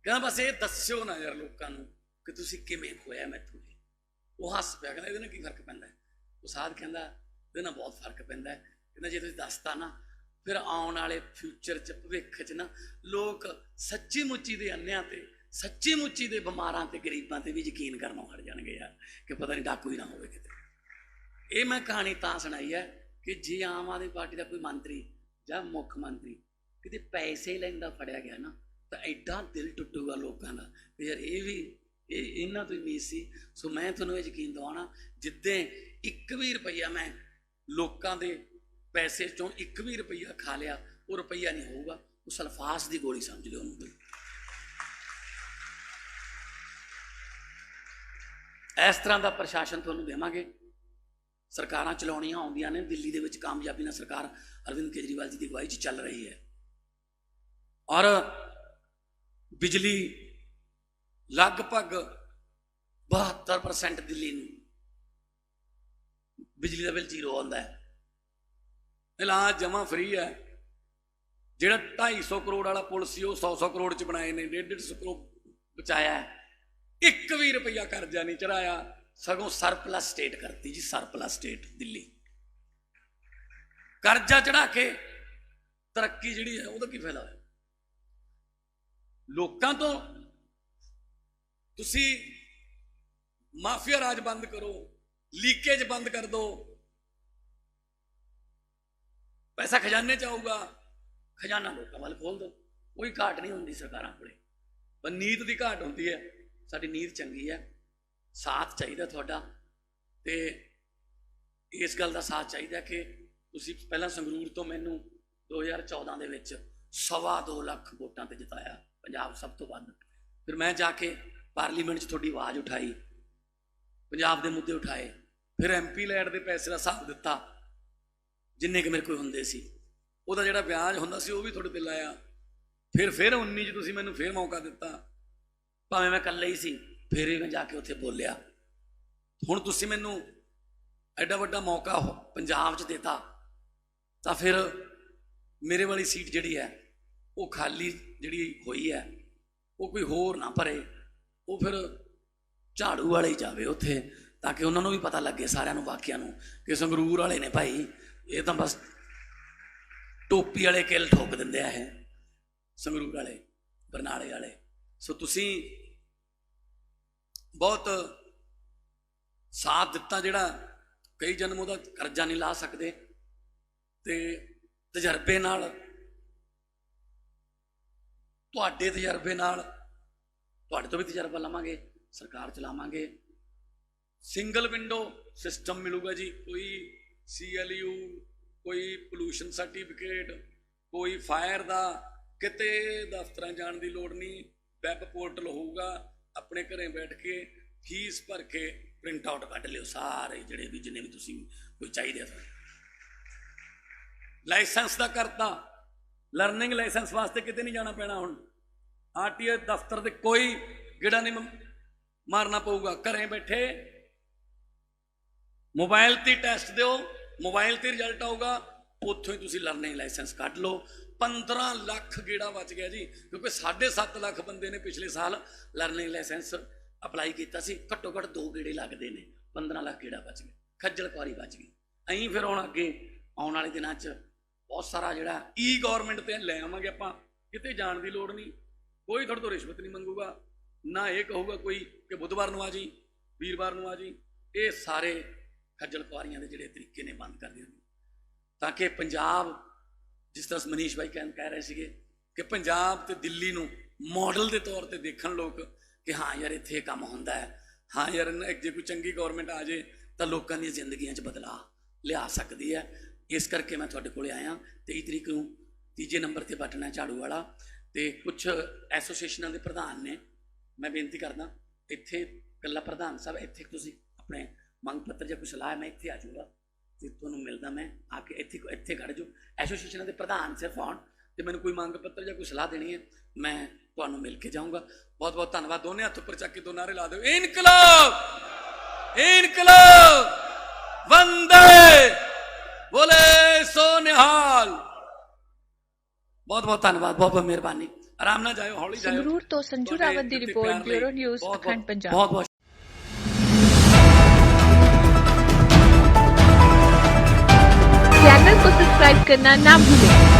ਕਹਿੰਦਾ ਬਸ ਇਹ ਦੱਸਿਓ ਨਾ ਯਾਰ ਲੋਕਾਂ ਨੂੰ ਕਿ ਤੁਸੀਂ ਕਿਵੇਂ ਖੋਇਆ ਮੈਥੋਂ। ਉਹ ਹੱਸ ਪਿਆ, ਕਹਿੰਦਾ ਇਹਦੇ ਨਾਲ ਕੀ ਫਰਕ ਪੈਂਦਾ? ਉਹ ਸਾਧ ਕਹਿੰਦਾ ਇਹਦੇ ਨਾਲ ਬਹੁਤ ਫਰਕ ਪੈਂਦਾ। ਕਹਿੰਦਾ ਜੇ ਤੁਸੀਂ ਦੱਸਤਾ ਨਾ, ਫਿਰ ਆਉਣ ਵਾਲੇ ਫਿਊਚਰ 'ਚ, ਭਵਿੱਖ 'ਚ ਨਾ, ਲੋਕ ਸੱਚੀ ਮੁੱਚੀ ਦੇ ਅੰਨਿਆਂ ਤੇ, ਸੱਚੀ ਮੁੱਚੀ ਦੇ ਬਿਮਾਰਾਂ ਤੇ, ਗਰੀਬਾਂ ਤੇ ਵੀ ਯਕੀਨ ਕਰਨੋਂ ਹਟ ਜਾਣਗੇ ਯਾਰ, ਕਿ ਪਤਾ ਨਹੀਂ ਡਾਕੂ ਹੀ ਨਾ ਹੋਵੇ ਕਿਤੇ। ਇਹ ਮੈਂ ਕਹਾਣੀ ਤਾਂ ਸੁਣਾਈ ਹੈ ਕਿ ਜੇ ਆਮ ਆਦਮੀ ਪਾਰਟੀ ਦਾ ਕੋਈ ਮੰਤਰੀ ਜਾਂ ਮੁੱਖ ਮੰਤਰੀ ਕਿਤੇ ਪੈਸੇ ਲੈਂਦਾ ਫੜਿਆ ਗਿਆ ਨਾ, ਤਾਂ ਐਡਾ ਦਿਲ ਟੁੱਟੂਗਾ ਲੋਕਾਂ ਦਾ ਕਿ ਯਾਰ ਇਹ ਵੀ ਇਹਨਾਂ ਤੋਂ ਹੀ ਉਮੀਦ ਸੀ। ਸੋ ਮੈਂ ਤੁਹਾਨੂੰ ਇਹ ਯਕੀਨ ਦਿਵਾਉਣਾ, ਜਿੱਦਾਂ 1 ਵੀ ਰੁਪਈਆ ਮੈਂ ਲੋਕਾਂ ਦੇ ਪੈਸੇ 'ਚੋਂ 1 ਵੀ ਰੁਪਈਆ ਖਾ ਲਿਆ, ਉਹ ਰੁਪਈਆ ਨਹੀਂ ਹੋਊਗਾ, ਉਹ ਸਲਫਾਸ ਦੀ ਗੋਲੀ ਸਮਝ ਲਿਓ ਉਹਨੂੰ। ਇਸ ਤਰ੍ਹਾਂ ਦਾ ਪ੍ਰਸ਼ਾਸਨ ਤੁਹਾਨੂੰ ਦੇਵਾਂਗੇ। ਸਰਕਾਰਾਂ ਚਲਾਉਣੀਆਂ ਆਉਂਦੀਆਂ ਨੇ, ਦਿੱਲੀ ਦੇ ਵਿੱਚ ਕਾਮਯਾਬੀ ਨਾਲ ਸਰਕਾਰ ਅਰਵਿੰਦ ਕੇਜਰੀਵਾਲ ਜੀ ਦੀ ਅਗਵਾਈ 'ਚ ਚੱਲ ਰਹੀ ਹੈ, ਔਰ ਬਿਜਲੀ ਲਗਭਗ 72% ਦਿੱਲੀ ਨੂੰ ਬਿਜਲੀ ਦਾ ਬਿੱਲ 0 ਆਉਂਦਾ ਹੈ। ਇਲਾਜ ਜਮਾ ਫ੍ਰੀ ਹੈ। ਜਿਹੜਾ 250 ਕਰੋੜ ਵਾਲਾ ਪੁਲ ਸੀ ਉਹ 100 ਕਰੋੜ 'ਚ ਬਣਾਏ ਨੇ, 150 ਕਰੋੜ ਬਚਾਇਆ ਹੈ। 1 ਵੀ ਰੁਪਈਆ ਕਰਜ਼ਾ ਨਹੀਂ ਚੜਾਇਆ, ਸਗੋਂ ਸਰਪਲਸ ਸਟੇਟ ਕਰਤੀ ਜੀ, ਸਰਪਲਸ ਸਟੇਟ ਦਿੱਲੀ। ਕਰਜ਼ਾ ਚੜਾ ਕੇ ਤਰੱਕੀ ਜਿਹੜੀ ਹੈ ਉਹਦਾ ਕੀ ਫਾਇਦਾ ਹੋਇਆ? ਲੋਕਾਂ ਤੋਂ ਤੁਸੀਂ ਮਾਫੀਆ ਰਾਜ ਬੰਦ ਕਰੋ, ਲੀਕੇਜ ਬੰਦ ਕਰ ਦੋ, ਪੈਸਾ ਖਜ਼ਾਨੇ 'ਚ ਆਊਗਾ, ਖਜ਼ਾਨਾ ਲੋਕਾਂ ਵੱਲ ਖੋਲ ਦੋ। ਕੋਈ ਘਾਟ ਨਹੀਂ ਹੁੰਦੀ ਸਰਕਾਰਾਂ ਕੋਲੇ, ਪਰ ਨੀਤ ਦੀ ਘਾਟ ਹੁੰਦੀ ਹੈ। ਸਾਡੀ ਨੀਤ ਚੰਗੀ ਹੈ, ਸਾਥ ਚਾਹੀਦਾ ਤੁਹਾਡਾ, ਤੇ ਇਸ ਗੱਲ ਦਾ ਸਾਥ ਚਾਹੀਦਾ ਕਿ ਤੁਸੀਂ ਪਹਿਲਾਂ ਸੰਗਰੂਰ ਤੋਂ ਮੈਨੂੰ 2014 ਦੇ ਵਿੱਚ 2.25 ਲੱਖ ਵੋਟਾਂ ਤੇ ਜਿਤਾਇਆ, ਪੰਜਾਬ ਸਭ ਤੋਂ ਵੱਧ। ਫਿਰ ਮੈਂ ਜਾ ਕੇ ਪਾਰਲੀਮੈਂਟ 'ਚ ਤੁਹਾਡੀ ਆਵਾਜ਼ ਉਠਾਈ, ਪੰਜਾਬ ਦੇ ਮੁੱਦੇ ਉਠਾਏ, ਫਿਰ MP ਲੈਟ ਦੇ ਪੈਸੇ ਦਾ ਹਿਸਾਬ ਦਿੱਤਾ ਜਿੰਨੇ ਕਿ ਮੇਰੇ ਕੋਲ ਹੁੰਦੇ ਸੀ, ਉਹਦਾ ਜਿਹੜਾ ਵਿਆਜ ਹੁੰਦਾ ਸੀ ਉਹ ਵੀ ਤੁਹਾਡੇ ਤੇ ਲਾਇਆ। ਫਿਰ 19 'ਚ ਤੁਸੀਂ ਮੈਨੂੰ ਫਿਰ ਮੌਕਾ ਦਿੱਤਾ, ਭਾਵੇਂ ਮੈਂ ਇਕੱਲਾ ਹੀ ਸੀ, ਫਿਰ ਵੀ ਮੈਂ ਜਾ ਕੇ ਉੱਥੇ ਬੋਲਿਆ। ਹੁਣ ਤੁਸੀਂ ਮੈਨੂੰ ਐਡਾ ਵੱਡਾ ਮੌਕਾ ਪੰਜਾਬ 'ਚ ਦਿੱਤਾ, ਤਾਂ ਫਿਰ ਮੇਰੇ ਵਾਲੀ ਸੀਟ ਜਿਹੜੀ ਹੈ ਉਹ ਖਾਲੀ ਜਿਹੜੀ ਹੋਈ ਹੈ ਉਹ ਕੋਈ ਹੋਰ ਨਾ ਭਰੇ, ਉਹ ਫਿਰ ਝਾੜੂ ਵਾਲੇ ਹੀ ਜਾਵੇ ਉੱਥੇ, ਤਾਂ ਕਿ ਉਹਨਾਂ ਨੂੰ ਵੀ ਪਤਾ ਲੱਗੇ, ਸਾਰਿਆਂ ਨੂੰ, ਬਾਕੀਆਂ ਨੂੰ, ਕਿ ਸੰਗਰੂਰ ਵਾਲੇ ਨੇ ਭਾਈ, ਇਹ ਤਾਂ ਬਸ ਟੋਪੀ ਵਾਲੇ ਕਿੱਲ ਠੋਕ ਦਿੰਦੇ ਆ ਇਹ ਸੰਗਰੂਰ ਵਾਲੇ, ਬਰਨਾਲੇ ਵਾਲੇ। ਸੋ ਤੁਸੀਂ ਬਹੁਤ ਸਾਥ ਦਿੱਤਾ, ਜਿਹੜਾ ਕਈ ਜਨਮ ਉਹਦਾ ਕਰਜ਼ਾ ਨਹੀਂ ਲਾ ਸਕਦੇ, ਤੇ ਤਜਰਬੇ ਨਾਲ, ਤੁਹਾਡੇ ਤਜਰਬੇ ਨਾਲ, ਤੁਹਾਡੇ ਤੋਂ ਵੀ ਤਜਰਬਾ ਲਵਾਂਗੇ, ਸਰਕਾਰ ਚਲਾਵਾਂਗੇ। ਸਿੰਗਲ ਵਿੰਡੋ ਸਿਸਟਮ ਮਿਲੂਗਾ ਜੀ, ਕੋਈ CLU, ਕੋਈ ਪੋਲੂਸ਼ਨ ਸਰਟੀਫਿਕੇਟ, ਕੋਈ ਫਾਇਰ ਦਾ, ਕਿਤੇ ਦਫ਼ਤਰਾਂ ਜਾਣ ਦੀ ਲੋੜ ਨਹੀਂ, ਵੈਬ ਪੋਰਟਲ ਹੋਊਗਾ, ਆਪਣੇ ਘਰੇ ਬੈਠ ਕੇ ਫੀਸ ਭਰ ਕੇ ਪ੍ਰਿੰਟ ਆਊਟ ਕੱਢ ਲਿਓ ਸਾਰੇ, ਜਿਹੜੇ ਵੀ ਜਿੰਨੇ ਵੀ ਤੁਸੀਂ ਕੋਈ ਚਾਹੀਦੇ ਆ। ਲਾਇਸੈਂਸ ਦਾ ਕਰਤਾ, ਲਰਨਿੰਗ ਲਾਇਸੈਂਸ ਵਾਸਤੇ ਕਿਤੇ ਨਹੀਂ ਜਾਣਾ ਪੈਣਾ। ਹੁਣ RTO ਦਫ਼ਤਰ ਦੇ ਕੋਈ ਗੇੜਾ ਨਹੀਂ ਮਾਰਨਾ ਪਊਗਾ, ਘਰੇ ਬੈਠੇ ਮੋਬਾਈਲ ਤੇ ਟੈਸਟ ਦਿਓ, ਮੋਬਾਈਲ ਤੇ ਰਿਜ਼ਲਟ ਆਊਗਾ, ਉੱਥੋਂ ਹੀ ਤੁਸੀਂ ਲਰਨਿੰਗ ਲਾਇਸੈਂਸ ਕੱਢ ਲਓ। 15 ਲੱਖ ਗੇੜਾ ਬਚ ਗਿਆ ਜੀ, ਕਿਉਂਕਿ 7.5 ਲੱਖ ਬੰਦੇ ਨੇ ਪਿਛਲੇ ਸਾਲ ਲਰਨਿੰਗ ਲਾਇਸੈਂਸ ਅਪਲਾਈ ਕੀਤਾ ਸੀ। ਘੱਟੋ ਘੱਟ 2 ਗੇੜੇ ਲੱਗਦੇ ਨੇ, 15 ਲੱਖ ਗੇੜਾ ਬਚ ਗਏ, ਖੱਜਲ ਖੁਆਰੀ ਬਚ ਗਈ। ਅਸੀਂ ਫਿਰ ਹੁਣ ਅੱਗੇ ਆਉਣ ਵਾਲੇ ਦਿਨਾਂ 'ਚ ਬਹੁਤ ਸਾਰਾ ਜਿਹੜਾ ਗਵਰਨਮੈਂਟ ਤੇ ਲੈ ਆਵਾਂਗੇ ਆਪਾਂ, ਕਿਤੇ ਜਾਣ ਦੀ ਲੋੜ ਨਹੀਂ, ਕੋਈ ਤੁਹਾਡੇ ਤੋਂ ਰਿਸ਼ਵਤ ਨਹੀਂ ਮੰਗੂਗਾ, ਨਾ ਇਹ ਕਹੂਗਾ ਕੋਈ ਕਿ ਬੁੱਧਵਾਰ ਨੂੰ ਆ ਜੀ, ਵੀਰਵਾਰ ਨੂੰ ਆ ਜੀ। ਇਹ ਸਾਰੇ ਖੱਜਲ ਖੁਆਰੀਆਂ ਦੇ ਜਿਹੜੇ ਤਰੀਕੇ ਨੇ ਬੰਦ ਕਰ ਦੇਣ, ਤਾਂ ਕਿ ਪੰਜਾਬ, ਜਿਸ ਤਰ੍ਹਾਂ ਮਨੀਸ਼ ਭਾਈ ਕਹਿ ਰਹੇ ਸੀਗੇ ਕਿ ਪੰਜਾਬ ਤੇ ਦਿੱਲੀ ਨੂੰ ਮਾਡਲ ਦੇ ਤੌਰ ਤੇ ਦੇਖਣ ਲੋਕ, ਕਿ ਹਾਂ ਯਾਰ ਇੱਥੇ ਇਹ ਕੰਮ ਹੁੰਦਾ ਹੈ, ਹਾਂ ਯਾਰ ਜੇ ਕੋਈ ਚੰਗੀ ਗਵਰਨਮੈਂਟ ਆ ਜਾਏ ਤਾਂ ਲੋਕਾਂ ਦੀਆਂ ਜ਼ਿੰਦਗੀਆਂ 'ਚ ਬਦਲਾਅ ਲਿਆ ਸਕਦੀ ਹੈ। ਇਸ ਕਰਕੇ ਮੈਂ ਤੁਹਾਡੇ ਕੋਲ ਆਇਆ। 23 ਤਰੀਕ ਨੂੰ 3 ਨੰਬਰ ਤੇ ਬਟਨ ਹੈ ਝਾੜੂ ਵਾਲਾ, ਤੇ ਕੁਝ ਐਸੋਸੀਏਸ਼ਨਾਂ ਦੇ ਪ੍ਰਧਾਨ ਨੇ, ਮੈਂ ਬੇਨਤੀ ਕਰਦਾ ਇੱਥੇ ਕੱਲਾ ਪ੍ਰਧਾਨ ਸਾਹਿਬ ਇੱਥੇ ਤੁਸੀਂ ਆਪਣੇ ਮੰਗ ਪੱਤਰ ਜਾਂ ਕੋਈ ਸਲਾਹ ਹੈ, ਮੈਂ ਇੱਥੇ ਆ ਜਾਊਗਾ ਤੇ ਤੁਹਾਨੂੰ ਮਿਲਦਾ, ਮੈਂ ਆ ਕੇ ਇੱਥੇ ਖੜ ਜਾਓ। ਐਸੋਸੀਏਸ਼ਨਾਂ ਦੇ ਪ੍ਰਧਾਨ ਸਿਰਫ ਆਉਣ ਤੇ ਮੈਨੂੰ ਕੋਈ ਮੰਗ ਪੱਤਰ ਜਾਂ ਕੋਈ ਸਲਾਹ ਦੇਣੀ ਹੈ, ਮੈਂ ਤੁਹਾਨੂੰ ਮਿਲ ਕੇ ਜਾਊਂਗਾ। ਬਹੁਤ ਬਹੁਤ ਧੰਨਵਾਦ। ਦੋਨੇ ਹੱਥ ਉੱਪਰ ਚੱਕ ਕੇ 2 ਨਾਰੇ ਲਾ ਦਿਓ, ਇਨਕਲਾਬ ਇਨਕਲਾਬ ਵੰਦੇ ਬੋਲੇ ਸੋ ਨਿਹਾਲ। ਬਹੁਤ ਬਹੁਤ ਧੰਨਵਾਦ, ਬਹੁਤ ਬਹੁਤ ਮਿਹਰਬਾਨੀ। ਆਰਾਮ ਨਾਲ ਜਾਇਓ, ਹੌਲੀ ਜਾਇਓ। ਸੰਗਰੂਰ ਤੋਂ ਸੰਜੂ ਰਾਵਤ ਦੀ ਰਿਪੋਰਟ, ਬਿਊਰੋ ਨਿਊਜ਼, ਅਖੰਡ ਪੰਜਾਬ। ਬਹੁਤ ਬਹੁਤ चैनल को सब्सक्राइब करना ना भूलें।